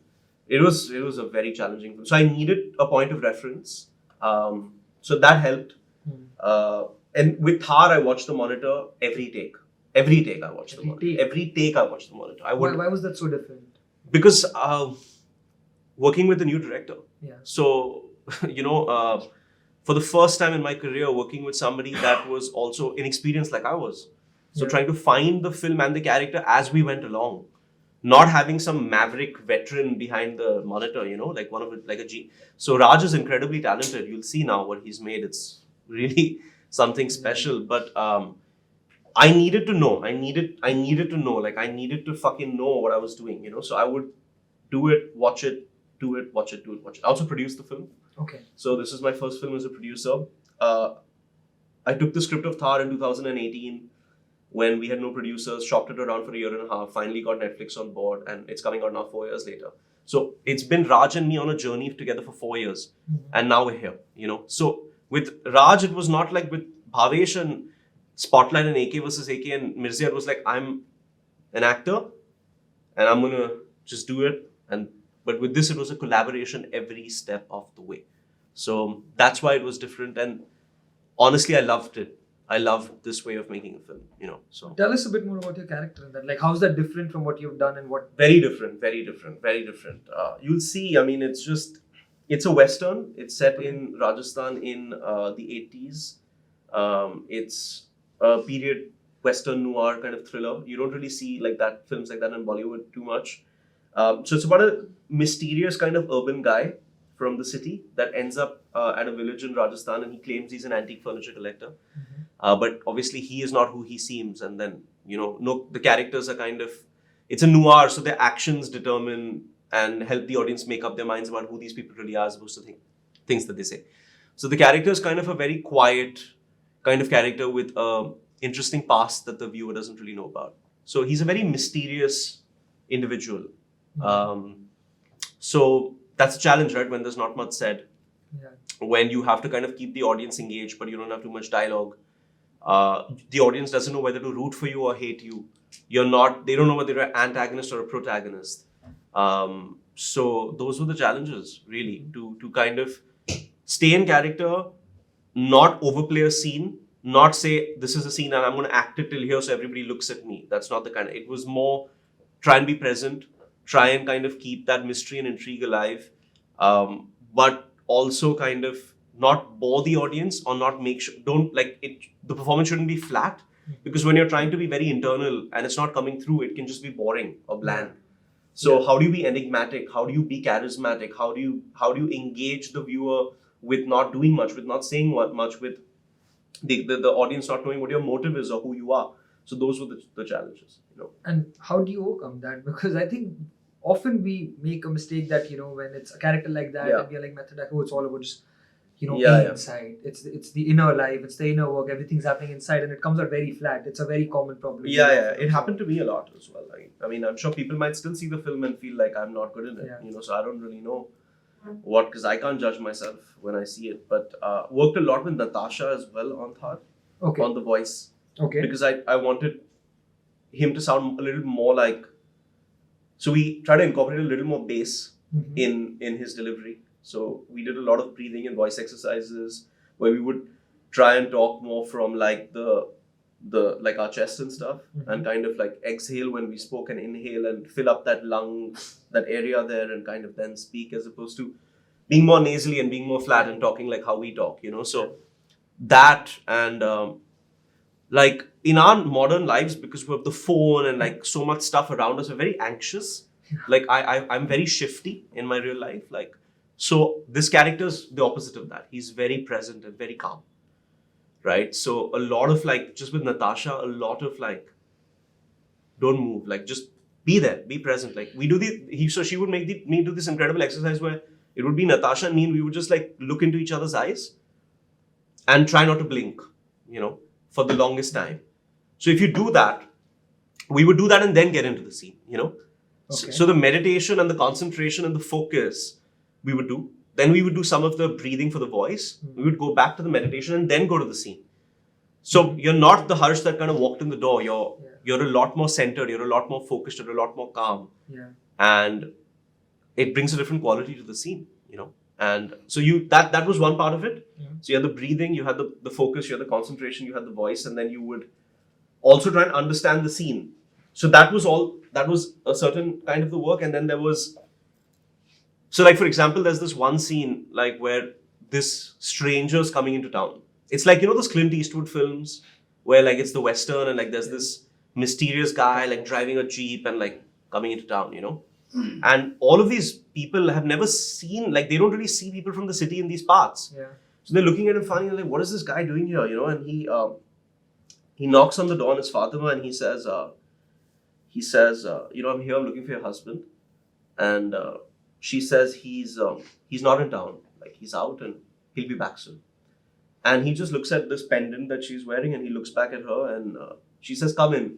it was a very challenging film. So I needed a point of reference. So that helped. And with Thar, I watched the monitor every take. Every take I watched the monitor. Every take I watched the monitor. Why was that so different? Because working with a new director. Yeah. So, for the first time in my career, working with somebody that was also inexperienced like I was. So trying to find the film and the character as we went along. Not having some maverick veteran behind the monitor, one of it, a G. So Raj is incredibly talented. You'll see now what he's made. It's really something special. But I needed to know. I needed to know. I needed to fucking know what I was doing, So I would do it, watch it, do it, watch it, do it, watch it. I also produced the film. Okay. So this is my first film as a producer. I took the script of Thar in 2018. When we had no producers, shopped it around for a year and a half, finally got Netflix on board, and it's coming out now 4 years later. So it's been Raj and me on a journey together for 4 years, and now we're here, So with Raj, it was not like with Bhavesh and Spotlight and AK versus AK and Mirzya, it was I'm an actor, and I'm gonna just do it. But with this, it was a collaboration every step of the way. So that's why it was different. And honestly, I loved it. I loved this way of making a film. So tell us a bit more about your character in that. Like, how's that different from what you've done and what? Very different. You'll see. I mean, it's a western. It's set in Rajasthan in the 80s. It's a period western noir kind of thriller. You don't really see films like that in Bollywood too much. So it's about a mysterious kind of urban guy from the city that ends up at a village in Rajasthan, and he claims he's an antique furniture collector. But obviously he is not who he seems. And then, the characters are it's a noir, so their actions determine and help the audience make up their minds about who these people really are, as opposed to things that they say. So the character is kind of a very quiet kind of character with a interesting past that the viewer doesn't really know about. So he's a very mysterious individual. So that's a challenge, right? When there's not much said, when you have to kind of keep the audience engaged, but you don't have too much dialogue. The audience doesn't know whether to root for you or hate you. They don't know whether you're an antagonist or a protagonist. So those were the challenges, really, to kind of stay in character, not overplay a scene, not say this is a scene and I'm going to act it till here so everybody looks at me. That's not the kind of, it was more try and be present, try and kind of keep that mystery and intrigue alive, but also kind of not bore the audience or not make sure, the performance shouldn't be flat, because when you're trying to be very internal and it's not coming through, it can just be boring or bland. So how do you be enigmatic? How do you be charismatic? How do you engage the viewer with not doing much, with not saying much, with the audience not knowing what your motive is or who you are? So those were the challenges. And how do you overcome that? Because I think often we make a mistake that, when it's a character like that, and we're like method actor, it's all about just, being inside. It's the inner life, it's the inner work, everything's happening inside, and it comes out very flat. It's a very common problem. It happened to me a lot as well. I mean, I'm sure people might still see the film and feel like I'm not good in it. So I don't really know because I can't judge myself when I see it. But worked a lot with Natasha as well on Thar, on the voice. Because I wanted him to sound a little more like. So we try to incorporate a little more bass in his delivery. So we did a lot of breathing and voice exercises where we would try and talk more from like the our chest and stuff, and kind of like exhale when we spoke and inhale and fill up that lung, that area there, and kind of then speak, as opposed to being more nasally and being more flat and talking like how we talk, So that, and like in our modern lives, because we have the phone and like so much stuff around us, we're very anxious. Like I'm very shifty in my real life. So this character's the opposite of that. He's very present and very calm. Right? So a lot of just with Natasha, a lot of don't move. Just be there, be present. We do so she would make me do this incredible exercise where it would be Natasha and me, and we would just look into each other's eyes and try not to blink, for the longest time. So if you do that, we would do that and then get into the scene, So the meditation and the concentration and the focus we would do. Then we would do some of the breathing for the voice. We would go back to the meditation and then go to the scene. So you're not the Harsh that kind of walked in the door. You're a lot more centered. You're a lot more focused. You're a lot more calm. And it brings a different quality to the scene, And so that was one part of it. So you had the breathing, you had the focus, you had the concentration, you had the voice, and then you would also try and understand the scene. So that was a certain kind of the work. And then there was, so for example, there's this one scene where this stranger's coming into town. It's those Clint Eastwood films where it's the Western and there's this mysterious guy driving a Jeep and coming into town, And all of these people have never seen, they don't really see people from the city in these parts. So they're looking at him funny and what is this guy doing here, And he knocks on the door on his Fatima and he says, I'm here, I'm looking for your husband. And she says he's not in town, he's out and he'll be back soon. And he just looks at this pendant that she's wearing and he looks back at her and she says, come in.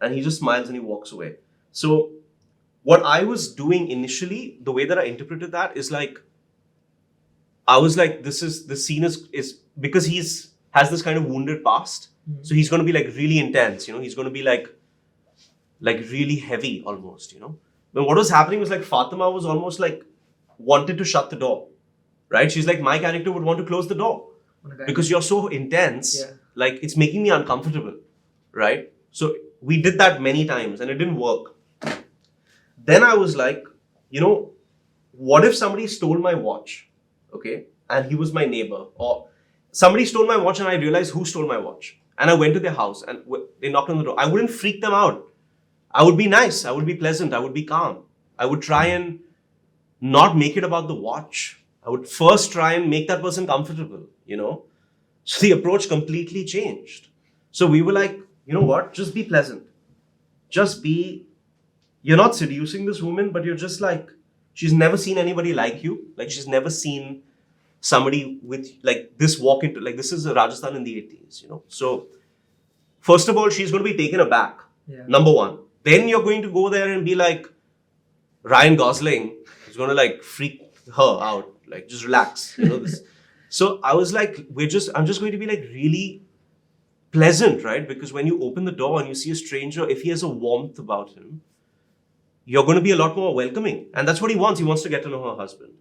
And he just smiles and he walks away. So what I was doing initially, the way that I interpreted that is I was the scene is because has this kind of wounded past. So he's going to be really intense, he's going to be like really heavy almost, you know. But what was happening was like Fatima was almost like wanted to shut the door, right? She's like, my character would want to close the door because you're so intense, like it's making me uncomfortable, right? So we did that many times and it didn't work. Then I was like, you know, what if somebody stole my watch, okay? And he was my neighbor, or somebody stole my watch and I realized who stole my watch. And I went to their house and they knocked on the door. I wouldn't freak them out. I would be nice. I would be pleasant. I would be calm. I would try and not make it about the watch. I would first try and make that person comfortable, you know? So the approach completely changed. So we were like, you know what? Just be pleasant. Just be, you're not seducing this woman, but you're just like, she's never seen anybody like you. Like she's never seen somebody with like this walk into, like this is Rajasthan in the 80s, you know? So first of all, she's going to be taken aback. Number one. Then you're going to go there and be like, Ryan Gosling is going to like freak her out. Like just relax, you know this. So I was like, I'm just going to be like really pleasant, right? Because when you open the door and you see a stranger, if he has a warmth about him, you're going to be a lot more welcoming. And that's what he wants. He wants to get to know her husband.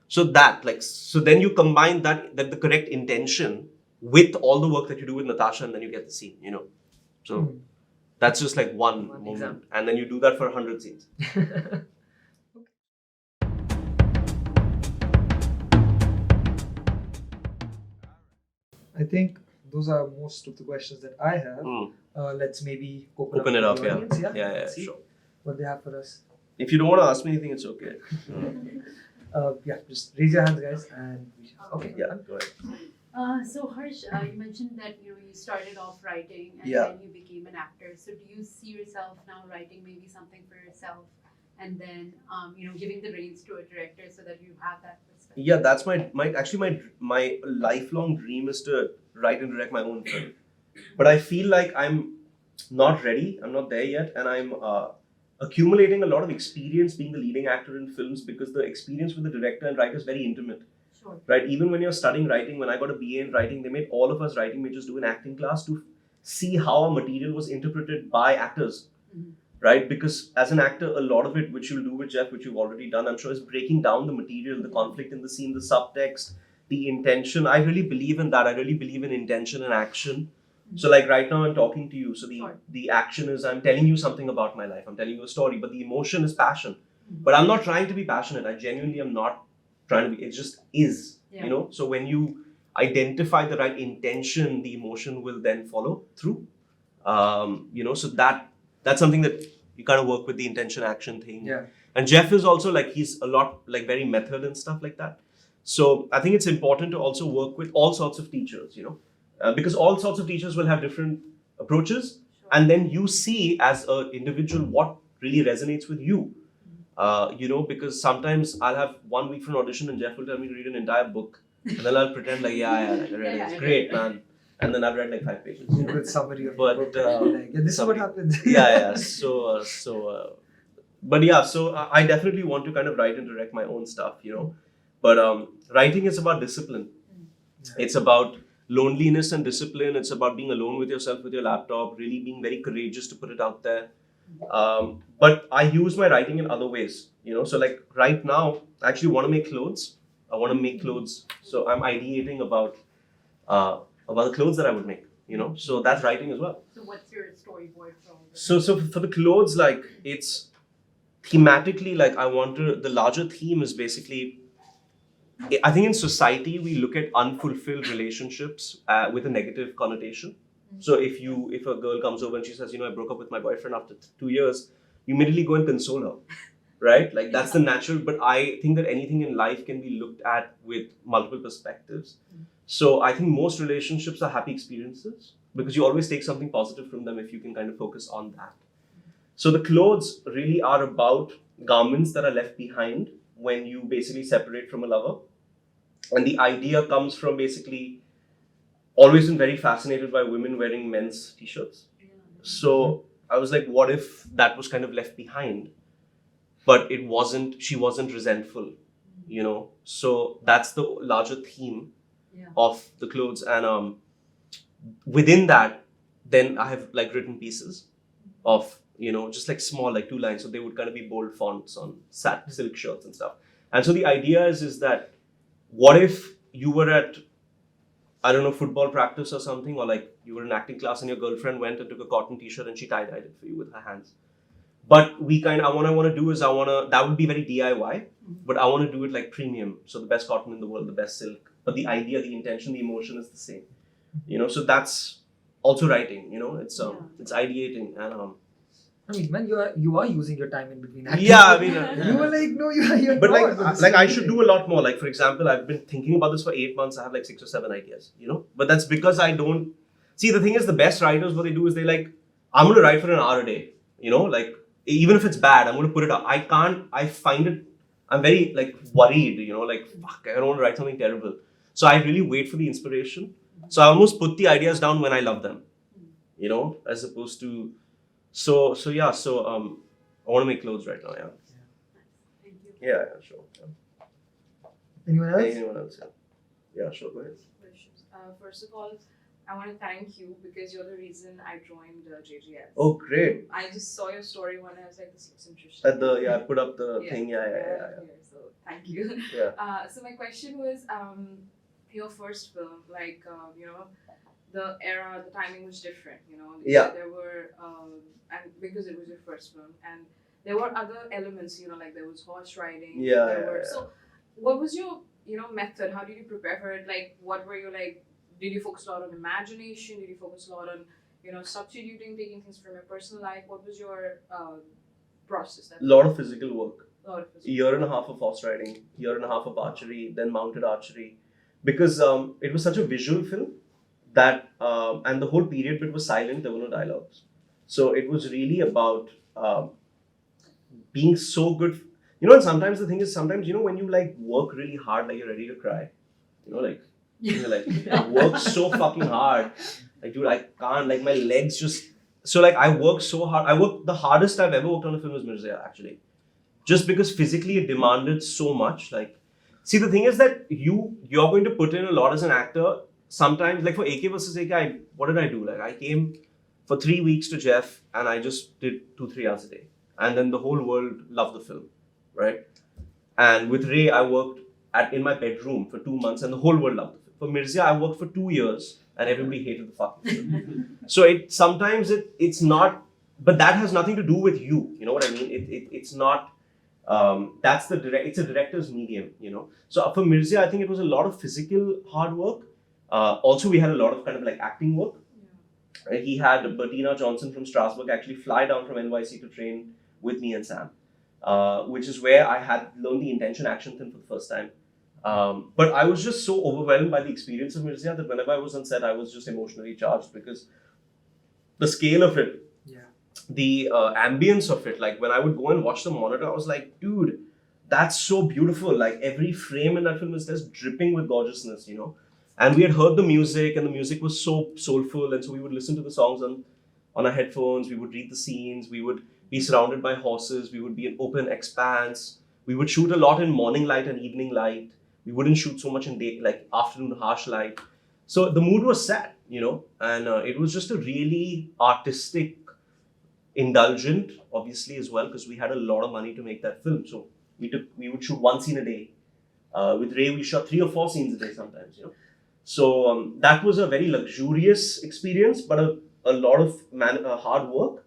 So then you combine that the correct intention with all the work that you do with Natasha, and then you get the scene, you know. So that's just like one moment. Example. And then you do that for 100 scenes. I think those are most of the questions that I have. Let's maybe open it up. The audience. Yeah, see sure. What they have for us. If you don't want to ask me anything, it's okay. Just raise your hands, guys, and okay. Yeah, go ahead. So Harsh, you mentioned that you started off writing and then you became an actor. So do you see yourself now writing maybe something for yourself and then giving the reins to a director so that you have that perspective? Yeah, that's my lifelong dream is to write and direct my own film. But I feel like I'm not ready. I'm not there yet, and I'm accumulating a lot of experience being the leading actor in films because the experience with the director and writer is very intimate. Sure. Right? Even when you're studying writing, when I got a BA in writing, they made all of us writing majors do an acting class to see how a material was interpreted by actors. Mm-hmm. Right? Because as an actor, a lot of it, which you'll do with Jeff, which you've already done, I'm sure, is breaking down the material, the conflict in the scene, the subtext, the intention. I really believe in that. I really believe in intention and action. Mm-hmm. So like right now I'm talking to you. So the action is I'm telling you something about my life. I'm telling you a story, but the emotion is passion. Mm-hmm. But I'm not trying to be passionate. I genuinely am not trying to be. It just is, you know. So when you identify the right intention, the emotion will then follow through. So that's something that you kind of work with the intention action thing. Yeah. And Jeff is also like, he's a lot like very method and stuff like that. So I think it's important to also work with all sorts of teachers, because all sorts of teachers will have different approaches. Sure. And then you see as an individual what really resonates with you. Because sometimes I'll have 1 week for an audition and Jeff will tell me to read an entire book. And then I'll pretend like, it's great, man. And then I've read like 5 pages. With summary of the book. This is what happens. So I definitely want to kind of write and direct my own stuff, But writing is about discipline. Yeah. It's about loneliness and discipline. It's about being alone with yourself, with your laptop, really being very courageous to put it out there. But I use my writing in other ways, So like right now, I actually want to make clothes. I want to make clothes. So I'm ideating about the clothes that I would make, So that's writing as well. So what's your storyboard for all this? So for the clothes, like it's thematically, like the larger theme is basically, I think in society, we look at unfulfilled relationships with a negative connotation. Mm-hmm. So if a girl comes over and she says, I broke up with my boyfriend after 2 years, you immediately go and console her. Right? Like that's the natural, but I think that anything in life can be looked at with multiple perspectives. Mm-hmm. So I think most relationships are happy experiences because you always take something positive from them if you can kind of focus on that. Mm-hmm. So the clothes really are about garments that are left behind when you basically separate from a lover. And the idea comes from basically always been very fascinated by women wearing men's t-shirts. Yeah. So I was like, what if that was kind of left behind? But she wasn't resentful, So that's the larger theme of the clothes. And within that, then I have like written pieces of just like small, like 2 lines. So they would kind of be bold fonts on silk shirts and stuff. And so the idea is that what if you were at, I don't know, football practice or something, or like you were in acting class and your girlfriend went and took a cotton t-shirt and she tie-dyed it for you with her hands. But what I want to do is that would be very DIY, but I want to do it like premium. So the best cotton in the world, the best silk. But the idea, the intention, the emotion is the same. So that's also writing, it's ideating. And I mean, man, you are using your time in between acting. Yeah, I mean, you were like, no, you're but not. like I should do a lot more. Like, for example, I've been thinking about this for 8 months. I have like 6 or 7 ideas, but that's because I don't see. The thing is, the best writers, what they do is they like, I'm going to write for an hour a day, like even if it's bad, I'm going to put it up. I find it, I'm very like worried, like, fuck, I don't want to write something terrible. So I really wait for the inspiration. So I almost put the ideas down when I love them, as opposed to, so I want to make clothes right now, yeah. Thank you. Yeah, sure. Yeah. Anyone else? Yeah, sure, go ahead. First of all, I want to thank you because you're the reason I joined JGS. Oh, great. I just saw your story when I was like, this looks interesting. I put up the thing, yeah. So thank you. Yeah. So my question was, your first film, like, the era, the timing was different, Yeah. There were, and because it was your first film, and there were other elements, like there was horse riding. Yeah. So what was your, method? How did you prepare for it? Like, what were you like? Did you focus a lot on imagination? Did you focus a lot on, substituting, taking things from your personal life? What was your process? A lot of physical work. A year and a half of horse riding, year and a half of archery, then mounted archery. Because it was such a visual film that, and the whole period bit was silent, there were no dialogues. So it was really about being so good. And sometimes the thing is, sometimes, when you like work really hard, like you're ready to cry, you're like, I work so fucking hard. Like, dude, I can't, like my legs just, so like I work so hard. The hardest I've ever worked on a film was Mirzya, actually. Just because physically it demanded so much. Like, see, the thing is that you're going to put in a lot as an actor. Sometimes, like for AK versus AK, what did I do? Like, I came for 3 weeks to Jeff and I just did 2-3 hours a day. And then the whole world loved the film, right? And with Ray, I worked in my bedroom for 2 months and the whole world loved the film. For Mirzya, I worked for 2 years and everybody hated the fucking film. So sometimes it's not, but that has nothing to do with you. You know what I mean? It's not. It's a director's medium, So for Mirzya, I think it was a lot of physical hard work. Also, we had a lot of kind of like acting work. Yeah. Right? He had Bettina Johnson from Strasbourg actually fly down from NYC to train with me and Sam, which is where I had learned the intention action thing for the first time. But I was just so overwhelmed by the experience of Mirzya that whenever I was on set, I was just emotionally charged because the scale of it, the ambience of it, like when I would go and watch the monitor, I was like, dude, that's so beautiful. Like every frame in that film is just dripping with gorgeousness, And we had heard the music and the music was so soulful. And so we would listen to the songs on our headphones. We would read the scenes. We would be surrounded by horses. We would be in open expanse. We would shoot a lot in morning light and evening light. We wouldn't shoot so much in day, like afternoon harsh light. So the mood was set, and it was just a really artistic, indulgent, obviously as well, because we had a lot of money to make that film. So we would shoot 1 scene a day. With Ray, we shot 3 or 4 scenes a day sometimes, So that was a very luxurious experience, but a lot of hard work.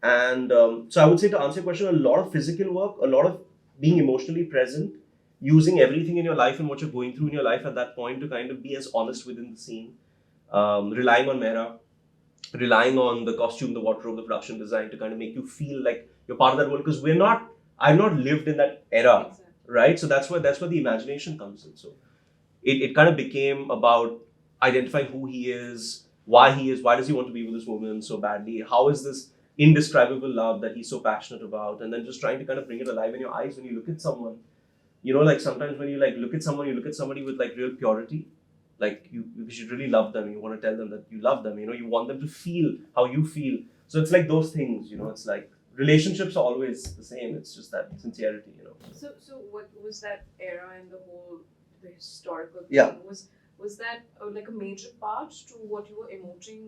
And so I would say, to answer your question, a lot of physical work, a lot of being emotionally present, using everything in your life and what you're going through in your life at that point to kind of be as honest within the scene, relying on Mera, relying on the costume, the wardrobe, the production design to kind of make you feel like you're part of that world. Because I've not lived in that era, exactly. Right? So that's where the imagination comes in. So it kind of became about identifying who he is, why does he want to be with this woman so badly? How is this indescribable love that he's so passionate about? And then just trying to kind of bring it alive in your eyes when you look at someone. Like sometimes when you like look at someone, you look at somebody with like real purity. Like you should really love them. You want to tell them that you love them. You want them to feel how you feel. So it's like those things. It's like relationships are always the same. It's just that sincerity. So what was that era and the historical thing? Yeah. Was was that like a major part to what you were emoting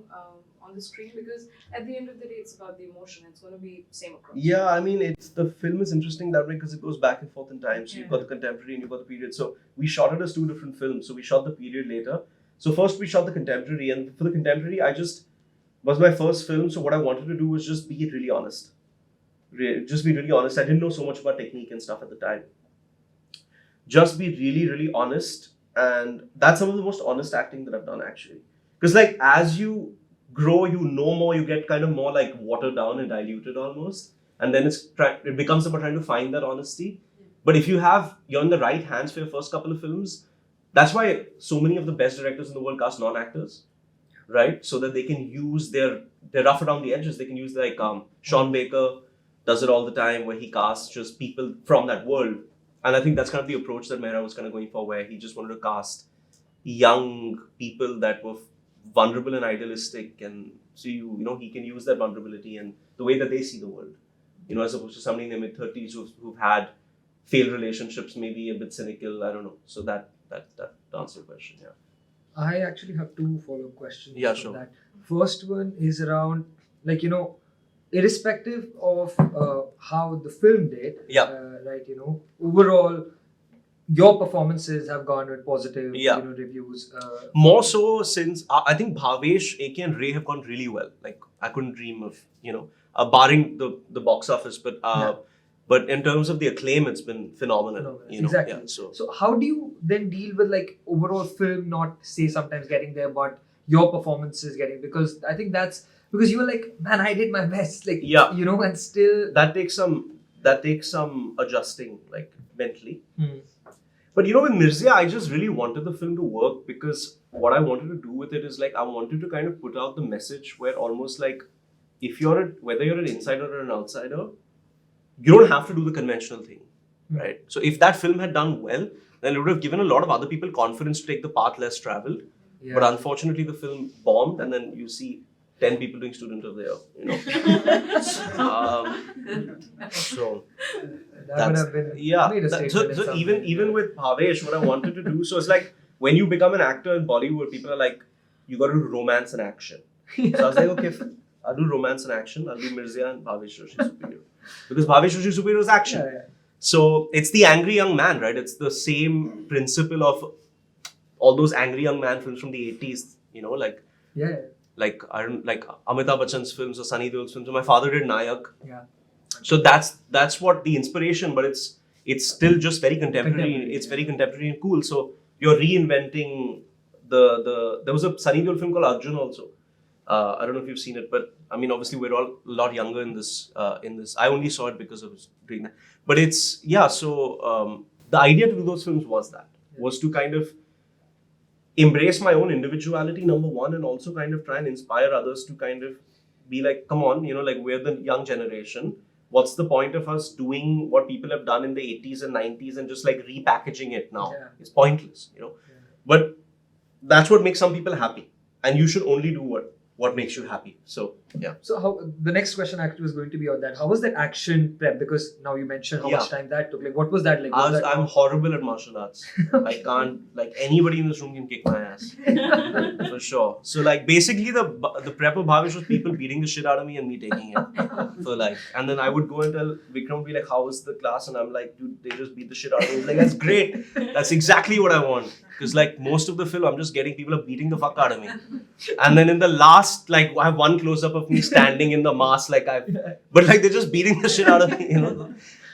on the screen? Because at the end of the day, it's about the emotion. It's going to be same across. Yeah, I mean, the film is interesting that way because it goes back and forth in time. So you've got the contemporary and you've got the period. So we shot it as two different films. So we shot the period later. So first we shot the contemporary, and for the contemporary, was my first film. So what I wanted to do was just be really honest. Just be really honest. I didn't know so much about technique and stuff at the time. Just be really, really honest. And that's some of the most honest acting that I've done, actually. Because like as you grow, you know more, you get kind of more like watered down and diluted almost. And then it becomes about trying to find that honesty. But if you're in the right hands for your first couple of films, that's why so many of the best directors in the world cast non-actors, right? So that they can use they're rough around the edges. They can use like Sean Baker does it all the time, where he casts just people from that world. And I think that's kind of the approach that Mehra was kind of going for, where he just wanted to cast young people that were vulnerable and idealistic, and so he can use that vulnerability and the way that they see the world, as opposed to somebody in their mid-30s who've had failed relationships, maybe a bit cynical. I don't know. So that answers your question. Yeah. I actually have two follow-up questions. Yeah, on sure. That. First one is around irrespective of how the film did. Yeah. Right. Overall, your performances have garnered positive reviews. More so since I think Bhavesh, AK and Ray have gone really well. Like I couldn't dream of barring the box office, but in terms of the acclaim, it's been phenomenal. Exactly. Yeah, so how do you then deal with like overall film not say sometimes getting there, but your performances getting, because I think that's because you were like, man, I did my best, like and still that takes some adjusting like mentally. But with Mirzya, I just really wanted the film to work because what I wanted to do with it is like I wanted to kind of put out the message where almost like whether you're an insider or an outsider, you don't have to do the conventional thing, right? So if that film had done well, then it would have given a lot of other people confidence to take the path less traveled. Yeah. But unfortunately, the film bombed, and then you see 10 people doing student of the year, so that would have been made a statement. So even with Bhavesh, what I wanted to do, so it's like when you become an actor in Bollywood, people are like, you got to do romance and action. So I was like, okay, I'll do romance and action. I'll do Mirzya and Bhavesh Joshi Superhero. Because Bhavesh Joshi Superhero is action. Yeah. So it's the angry young man, right? It's the same principle of all those angry young man films from the 80s, like Amitabh Bachchan's films or Sunny Deol's films. So my father did Nayak. Yeah. So that's what the inspiration, but it's still just very contemporary. It's very contemporary and cool. So you're reinventing there was a Sunny Deol film called Arjun also. I don't know if you've seen it, but I mean, obviously we're all a lot younger in this. I only saw it because I was doing that. But so the idea to do those films was to kind of embrace my own individuality, number one, and also kind of try and inspire others to kind of be like, come on, like we're the young generation. What's the point of us doing what people have done in the 80s and 90s and just like repackaging it now? Yeah. It's pointless, Yeah. But that's what makes some people happy. And you should only do what makes you happy. So, yeah. So how the next question actually was going to be on that. How was that action prep? Because now you mentioned how much time that took. Like, what was that like? I'm horrible at martial arts. I can't, like, anybody in this room can kick my ass. For sure. So, like, basically the prep of Bhavesh was people beating the shit out of me and me taking it. So, like, and then I would go and tell Vikram, be like, how was the class? And I'm like, dude, they just beat the shit out of me. He's like, that's great. That's exactly what I want. Because, like, most of the film, I'm just getting people are beating the fuck out of me. And then in the last, like, I have one close-up of me standing in the mask, but like they're just beating the shit out of me,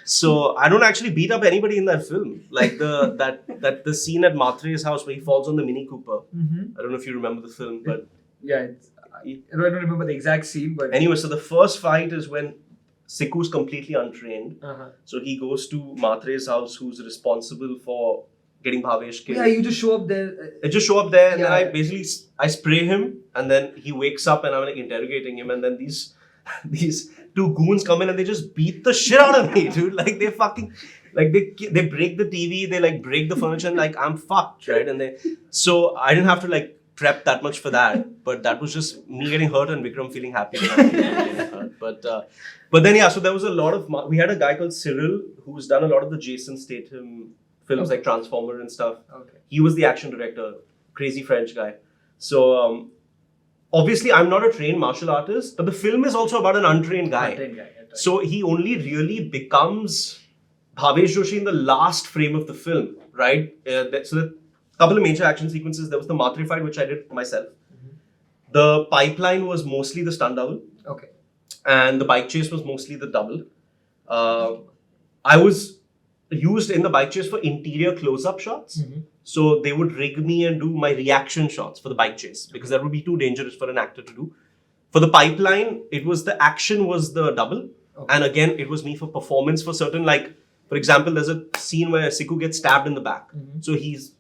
So I don't actually beat up anybody in that film. Like the scene at Matre's house where he falls on the Mini Cooper. I don't know if you remember the film, but I don't remember the exact scene, but anyway, so the first fight is when Siku's completely untrained. So he goes to Matre's house, who's responsible for getting Bhavesh killed. Yeah, you just show up there. I just show up there and then I spray him and then he wakes up and I'm like interrogating him and then these two goons come in and they just beat the shit out of me, dude. Like they fucking, like they break the TV, they like break the furniture and like I'm fucked, right? And so I didn't have to like prep that much for that, but that was just me getting hurt and Vikram feeling happy. But then so there was a lot of, we had a guy called Cyril who's done a lot of the Jason Statham films like Transformer and stuff. Okay. He was the action director. crazy French guy. So obviously I'm not a trained martial artist, but the film is also about an untrained guy. Right. So he only really becomes Bhavesh Joshi in the last frame of the film, right? So the couple of major action sequences. There was the Matre fight, which I did myself. The pipeline was mostly the stunt double. Okay. And the bike chase was mostly the double. I was used in the bike chase for interior close-up shots. So they would rig me and do my reaction shots for the bike chase because that would be too dangerous for an actor to do. For the pipeline, it was the action was the double. Okay. And again, it was me for performance for certain, like, for example, there's a scene where Siku gets stabbed in the back. So he's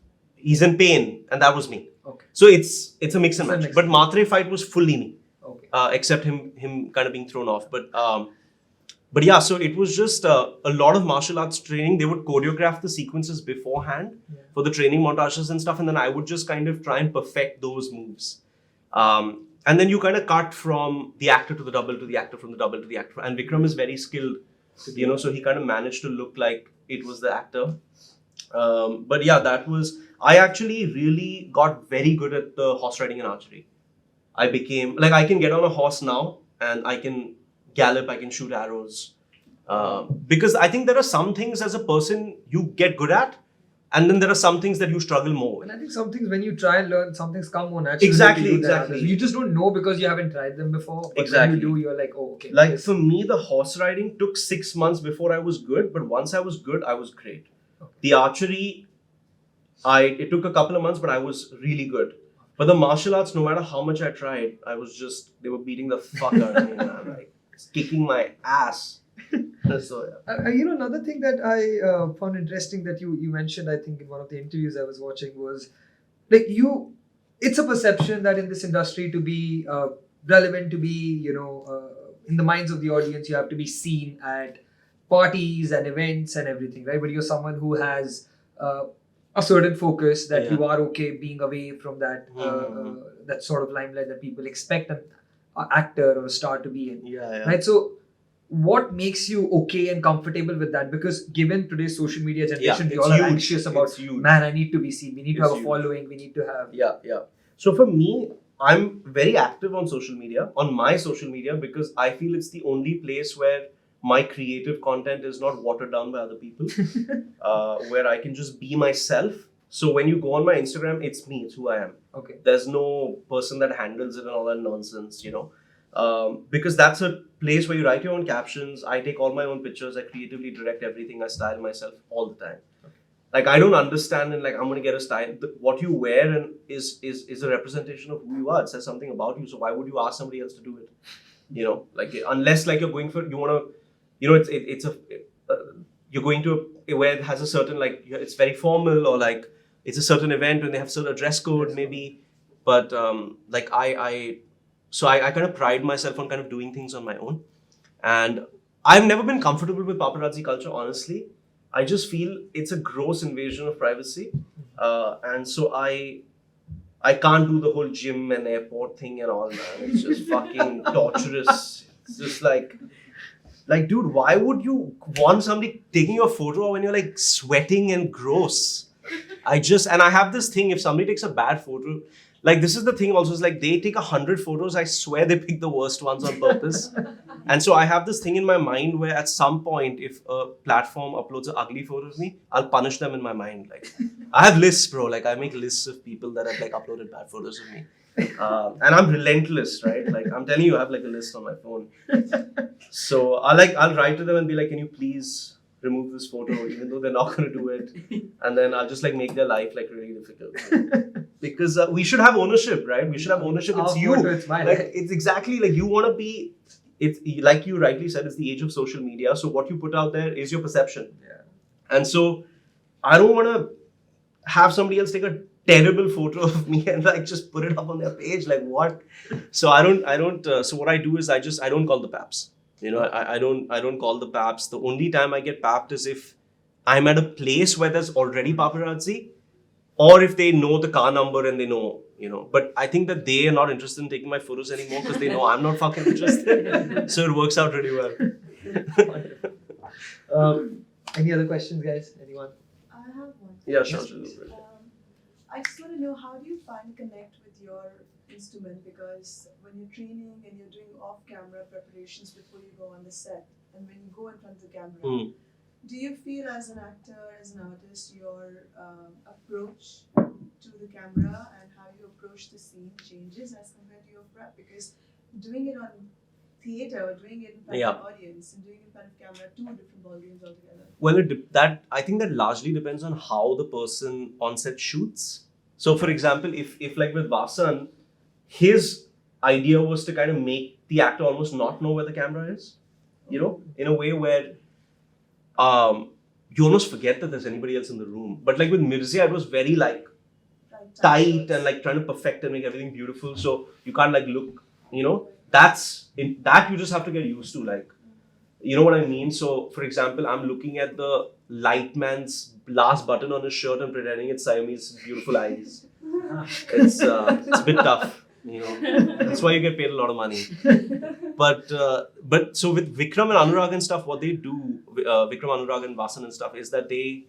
in pain, and that was me. Okay. So it's a mix and match. But Matre fight was fully me. Okay. Except him kind of being thrown off. But yeah, so it was just a lot of martial arts training. They would choreograph the sequences beforehand for the training montages and stuff, and then I would just kind of try and perfect those moves. And then you kind of cut from the actor to the double to the actor, from the double to the actor. And Vikram is very skilled, so he kind of managed to look like it was the actor. But yeah, I actually really got very good at the horse riding and archery. I became, like, I can get on a horse now and I can gallop, I can shoot arrows. Because I think there are some things as a person you get good at, and then there are some things that you struggle more with. And I think some things when you try and learn, some things come more naturally. Exactly. You just don't know because you haven't tried them before. But when you do, you're like, oh, okay. Like for me, the horse riding took 6 months before I was good, but once I was good, I was great. Okay. The archery, it took a couple of months, but I was really good. But the martial arts, no matter how much I tried, they were beating the fuck out of me, man. Like, kicking my ass. So, yeah. Another thing that I found interesting that you mentioned, I think in one of the interviews I was watching, was like it's a perception that in this industry to be relevant, to be, in the minds of the audience, you have to be seen at parties and events and everything, right? But you're someone who has a certain focus that you are okay being away from that that sort of limelight that people expect an actor or a star to be in. Right? So what makes you okay and comfortable with that? Because given today's social media generation, we all are anxious about, man, I need to be seen. We need to have a following. We need to have... Yeah. So for me, I'm very active on social media, on my social media, because I feel it's the only place where my creative content is not watered down by other people, where I can just be myself. So when you go on my Instagram, it's me, it's who I am. Okay. There's no person that handles it and all that nonsense, because that's a place where you write your own captions. I take all my own pictures. I creatively direct everything. I style myself all the time. Okay. Like, I don't understand and like, I'm going to get a style. What you wear and is a representation of who you are. It says something about you. So why would you ask somebody else to do it? Like, unless like you're going for, you want to, you're going to where it has a certain, like, it's very formal, or like it's a certain event when they have certain dress code, maybe. But like So I kind of pride myself on kind of doing things on my own. And I've never been comfortable with paparazzi culture, honestly. I just feel it's a gross invasion of privacy. And so I can't do the whole gym and airport thing and all, man. It's just fucking torturous. It's just like, dude, why would you want somebody taking your photo when you're like sweating and gross? And I have this thing, if somebody takes a bad photo, like, this is the thing also, is like, they take 100 photos, I swear they pick the worst ones on purpose. And so I have this thing in my mind where at some point, if a platform uploads an ugly photo of me, I'll punish them in my mind. Like, I have lists, bro. Like, I make lists of people that have like uploaded bad photos of me. And I'm relentless, right? Like, I'm telling you, I have like a list on my phone. So I'll write to them and be like, can you please remove this photo, even though they're not going to do it. And then I'll just like make their life like really difficult. Because we should have ownership, right? We should have ownership. It's you. It's my life. It's exactly like you want to be, it's like you rightly said, it's the age of social media. So what you put out there is your perception. Yeah. And so I don't want to have somebody else take a terrible photo of me and like just put it up on their page. Like, what? So I don't, so what I do is I don't call the paps. I don't call the paps. The only time I get papped is if I'm at a place where there's already paparazzi, or if they know the car number and they know, But I think that they are not interested in taking my photos anymore because they know I'm not fucking interested. So it works out really well. Any other questions, guys? Anyone? I have one. Yeah, sure. I just want to know, how do you find connect with your instrument? Because when you're training and you're doing off-camera preparations before you go on the set, and when you go in front of the camera, do you feel as an actor, as an artist, your approach to the camera and how you approach the scene changes as compared to your prep? Because doing it on theater, or doing it in front of an audience, and doing it in front of camera, two different ballgames altogether. Well, I think that largely depends on how the person on set shoots. So, for example, if like with Vasan, his idea was to kind of make the actor almost not know where the camera is, you know, in a way where you almost forget that there's anybody else in the room. But like with Mirzya, it was very like tight and like trying to perfect and make everything beautiful. So you can't like look, you know, that you just have to get used to, like, you know what I mean? So, for example, I'm looking at the light man's last button on his shirt and pretending it's Siamese beautiful eyes. It's a bit tough, you know. That's why you get paid a lot of money. But so with Vikram and Anurag and stuff, what they do, Vikram, Anurag and Vasan and stuff, is that they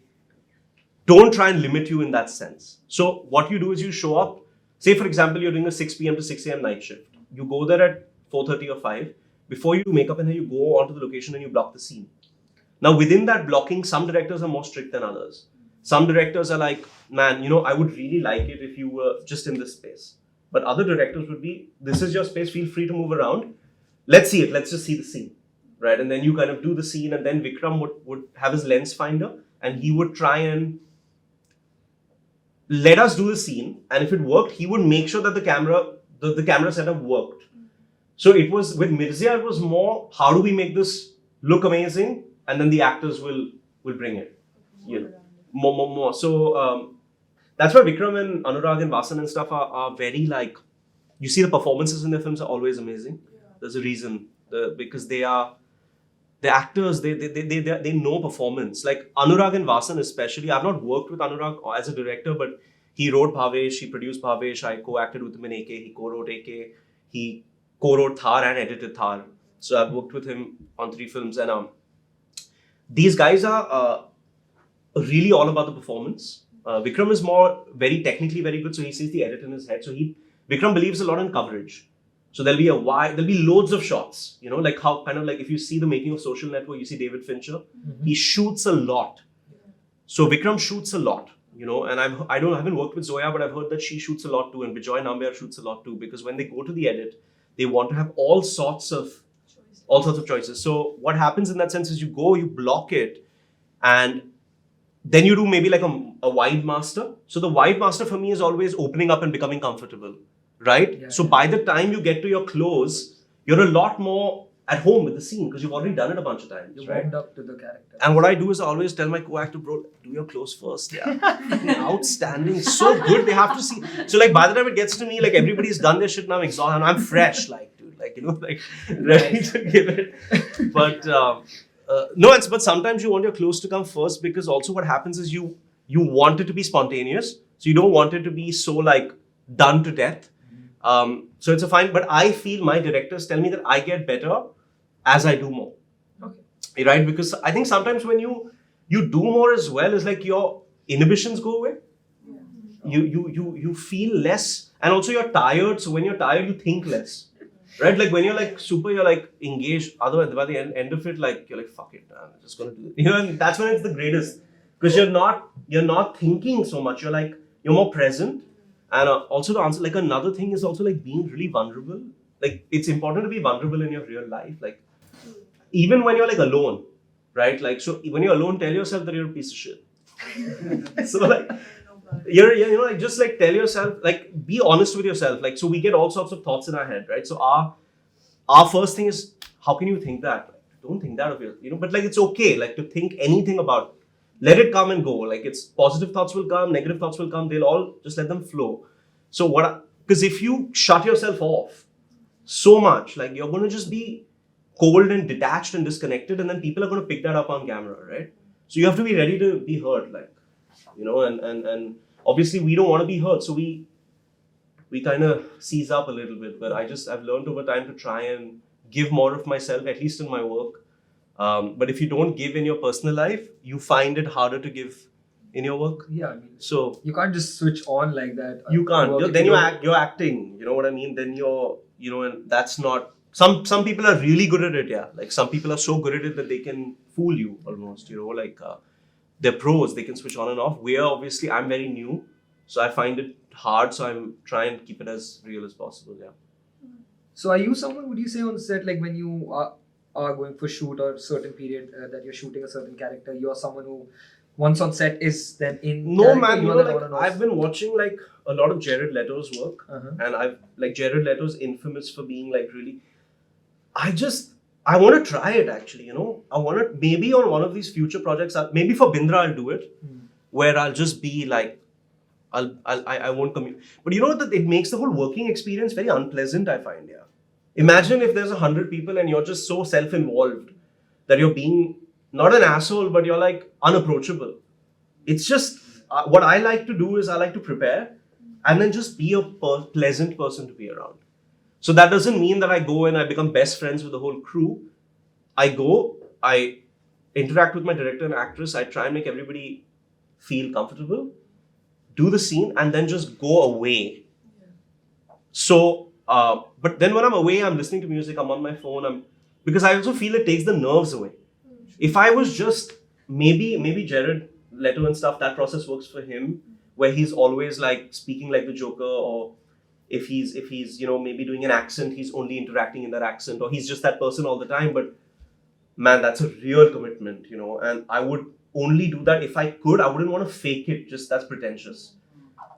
don't try and limit you in that sense. So what you do is you show up, say for example, you're doing a 6 p.m. to 6 a.m. night shift. You go there at 4:30 or 5. Before you make up and hair, you go onto the location and you block the scene. Now within that blocking, some directors are more strict than others. Some directors are like, man, you know, I would really like it if you were just in this space. But other directors would be, this is your space, feel free to move around. Let's see it, let's just see the scene, right? And then you kind of do the scene, and then Vikram would have his lens finder and he would try and let us do the scene. And if it worked, he would make sure that the camera setup worked. So it was, with Mirzya, it was more, how do we make this look amazing? And then the actors will bring it, you know, more. So that's why Vikram and Anurag and Vasan and stuff are very like, you see the performances in their films are always amazing. There's a reason, because the actors, they know performance. Like Anurag and Vasan especially, I've not worked with Anurag as a director, but he wrote Bhavesh, he produced Bhavesh, I co-acted with him in AK, he co-wrote AK, he co-wrote Thar and edited Thar. So I've worked with him on 3 films, and these guys are really all about the performance. Vikram is very technically very good, so he sees the edit in his head. So Vikram believes a lot in coverage. So there'll be loads of shots, you know, like how kind of like if you see the making of Social Network, you see David Fincher, he shoots a lot. So Vikram shoots a lot, you know, and I haven't worked with Zoya, but I've heard that she shoots a lot too, and Bijoy Nambiar shoots a lot too, because when they go to the edit, they want to have all sorts of choices. So what happens in that sense is you block it, and then you do maybe like a wide master. So the wide master for me is always opening up and becoming comfortable, right? Yeah, so by the time you get to your close, you're a lot more at home with the scene because you've already done it a bunch of times. You warmed up to the character. And what I do is I always tell my co-actor, bro, do your close first. Yeah. Outstanding. So good. They have to see. So like by the time it gets to me, like everybody's done their shit and I'm exhausted and I'm fresh, like, dude, like, you know, like ready to give it. But but sometimes you want your close to come first, because also what happens is you want it to be spontaneous. So you don't want it to be so like done to death. So it's a fine, but I feel my directors tell me that I get better as I do more. Okay. Right? Because I think sometimes when you do more as well, it's like your inhibitions go away. Yeah. You feel less, and also you're tired. So when you're tired, you think less. Right? Like when you're like you're like engaged. Otherwise, by the end of it, like you're like, fuck it, man, I'm just gonna do it. You know, and that's when it's the greatest. Because you're not thinking so much. You're more present. And also to answer, like another thing is also like being really vulnerable. Like it's important to be vulnerable in your real life. Like even when you're like alone, right? Like so when you're alone, tell yourself that you're a piece of shit. So like like just like tell yourself, like be honest with yourself. Like so we get all sorts of thoughts in our head, right? So our first thing is, how can you think that? Like, don't think that of you, you know. But like it's okay, like to think anything about. Let it come and go. Like it's positive thoughts will come, negative thoughts will come. They'll all just let them flow. So because if you shut yourself off so much, like you're going to just be cold and detached and disconnected, and then people are going to pick that up on camera, right? So you have to be ready to be hurt, like, you know, and obviously we don't want to be hurt. So we kind of seize up a little bit, but I've learned over time to try and give more of myself, at least in my work. But if you don't give in your personal life, you find it harder to give in your work. Yeah, I mean, So you can't just switch on like that. you can't. Work if Then you you're don't- you're acting. You know what I mean? Then you're, you know, and that's not. Some people are really good at it. Yeah, like some people are so good at it that they can fool you almost. You know, like they're pros. They can switch on and off. I'm very new, so I find it hard. So I'm trying to keep it as real as possible. Yeah. So are you someone, would you say on set, like when you are going for shoot or certain period that you're shooting a certain character, you're someone who once on set is then in No character, man, you you're know, that on like and off? I've been watching like a lot of Jared Leto's work, Uh-huh. and I've like Jared Leto's infamous for being like really. I want to try it actually. You know, I want to maybe on one of these future projects. Maybe for Bindra I'll do it, where I'll just be like, I won't commute. But you know that it makes the whole working experience very unpleasant. I find, yeah. Imagine if there's 100 people and you're just so self-involved that you're being not an asshole, but you're like unapproachable. It's just what I like to do is I like to prepare and then just be a pleasant person to be around. So that doesn't mean that I go and I become best friends with the whole crew. I go, I interact with my director and actress. I try and make everybody feel comfortable, do the scene, and then just go away. So, but then when I'm away, I'm listening to music, I'm on my phone, because I also feel it takes the nerves away. If I was just, maybe Jared Leto and stuff, that process works for him, where he's always like speaking like the Joker, or if he's you know, maybe doing an accent, he's only interacting in that accent, or he's just that person all the time. But man, that's a real commitment, you know, and I would only do that if I could. I wouldn't want to fake it, just that's pretentious,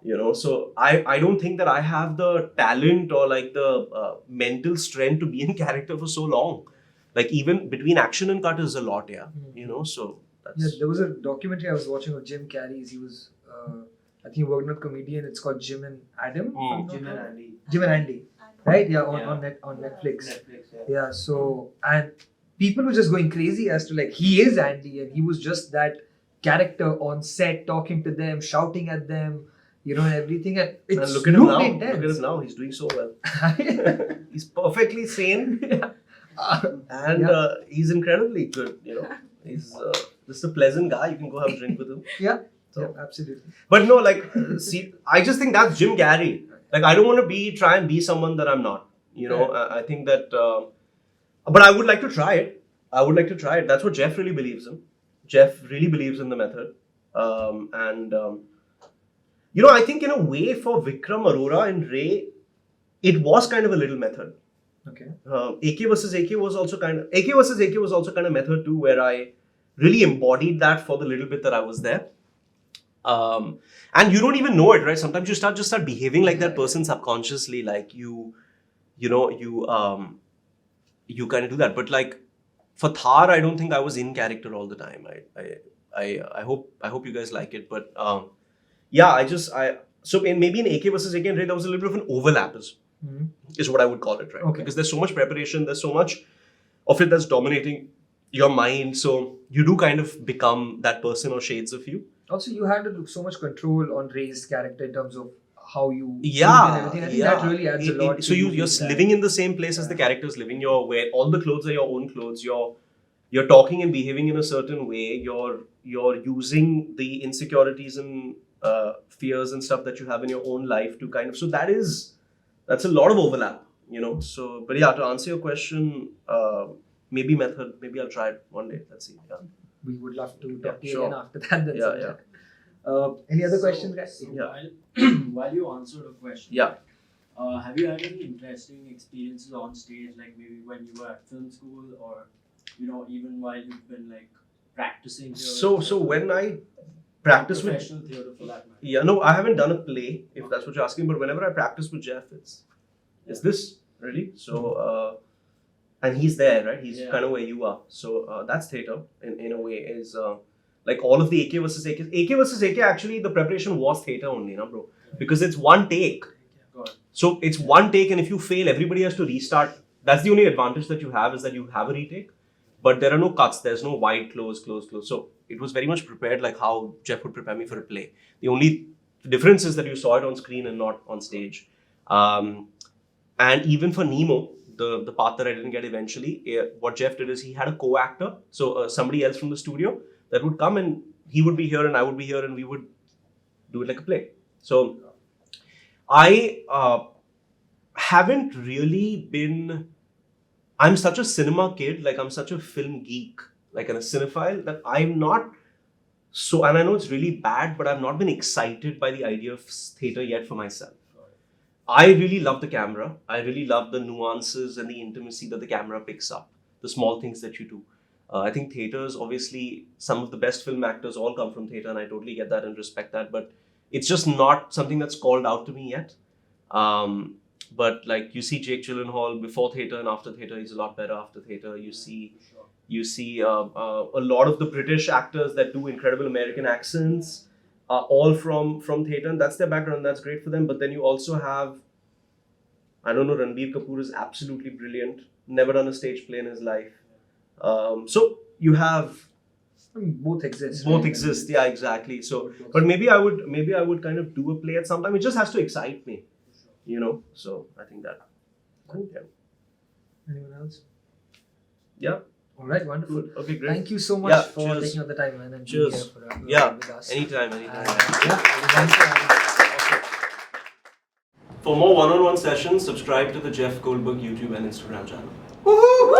you know. So I don't think that I have the talent or like the mental strength to be in character for so long. Like even between action and cut is a lot, yeah, you know. So that's Yeah, there was a documentary I was watching of Jim Carrey's. He was, I think he worked with a comedian. It's called Jim and Adam. if I'm not Jim and wrong. Andy. Jim and Andy, right? Yeah, on Yeah. on Netflix. Netflix, yeah. Yeah. So and people were just going crazy as to like he is Andy and he was just that character on set, talking to them, shouting at them, you know, and everything. And it's and look at him now. intense. Look at him now. He's doing so well. He's perfectly sane. Yeah. And Yeah. he's incredibly good, you know. He's just a pleasant guy. You can go have a drink with him. Yeah. So. Yeah, absolutely. But no, like, see, I just think that's Jim Carrey. Like, I don't want to try and be someone that I'm not. You know, I think that, but I would like to try it. That's what Jeff really believes in. Jeff really believes in the method. You know, I think in a way for Vikram, Arora and Ray, it was kind of a little method. Okay. AK versus AK was also kind of method too, where I really embodied that for the little bit that I was there. And you don't even know it, right? Sometimes you start behaving like that person subconsciously, like you kind of do that. But like for Thar, I don't think I was in character all the time. I hope you guys like it, but so maybe in AK versus AK and Ray, there was a little bit of an overlap is what I would call it, right? Okay. Because there's so much preparation, there's so much of it that's dominating your mind, so you do kind of become that person or shades of you. Also, you had so much control on Ray's character in terms of how you Yeah, and everything. I think that really adds a lot. So to you're that. living in the same place as the characters living. You're where all the clothes are your own clothes. You're talking and behaving in a certain way. You're using the insecurities and fears and stuff that you have in your own life to kind of. So that's a lot of overlap, you know. So, but yeah, to answer your question, maybe method. Maybe I'll try it one day. Let's see. Yeah. We would love to talk to you sure. again after that. Then Yeah. Any other questions, guys? So Yeah. while you answered a question, Yeah. Have you had any interesting experiences on stage, like maybe when you were at film school, or even while you've been like practicing? So when I practice with professional theatre for that matter. Yeah, no, I haven't done a play, if that's what you're asking, but whenever I practice with Jeff, it's this, really? So, and he's there, right? He's kind of where you are. So, that's theatre, in a way, is like all of the AK versus AK. AK versus AK, actually, the preparation was theatre only, na, bro? Because it's one take. Got it. So, it's one take, and if you fail, everybody has to restart. That's the only advantage that you have, is that you have a retake. But there are no cuts. There's no wide, close. So it was very much prepared like how Jeff would prepare me for a play. The only difference is that you saw it on screen and not on stage. And even for Nemo, the part that I didn't get eventually, what Jeff did is he had a co-actor. So somebody else from the studio that would come and he would be here and I would be here and we would do it like a play. So I haven't really been, I'm such a cinema kid, like I'm such a film geek, like and a cinephile, that I'm not so, and I know it's really bad, but I've not been excited by the idea of theatre yet for myself. I really love the camera. I really love the nuances and the intimacy that the camera picks up, the small things that you do. I think theatres, obviously, some of the best film actors all come from theatre, and I totally get that and respect that, but it's just not something that's called out to me yet. But like you see Jake Gyllenhaal before theatre and after theatre, he's a lot better after theatre. You see a lot of the British actors that do incredible American accents are all from theatre, and that's their background. That's great for them. But then you also have, I don't know, Ranbir Kapoor is absolutely brilliant. Never done a stage play in his life. So you have, I mean, both exist. Both right? exist, yeah, exactly. So, but maybe I would kind of do a play at some time. It just has to excite me, you know. So I think that. Cool. Yeah. Anyone else? Yeah. All right, wonderful. Good. Okay, great. Thank you so much Yeah, for cheers. taking out the time, man, and being Cheers. here for Yeah. with us. Anytime. Yeah, thanks for having us. For more one-on-one sessions, subscribe to the Jeff Goldberg YouTube and Instagram channel. Woohoo!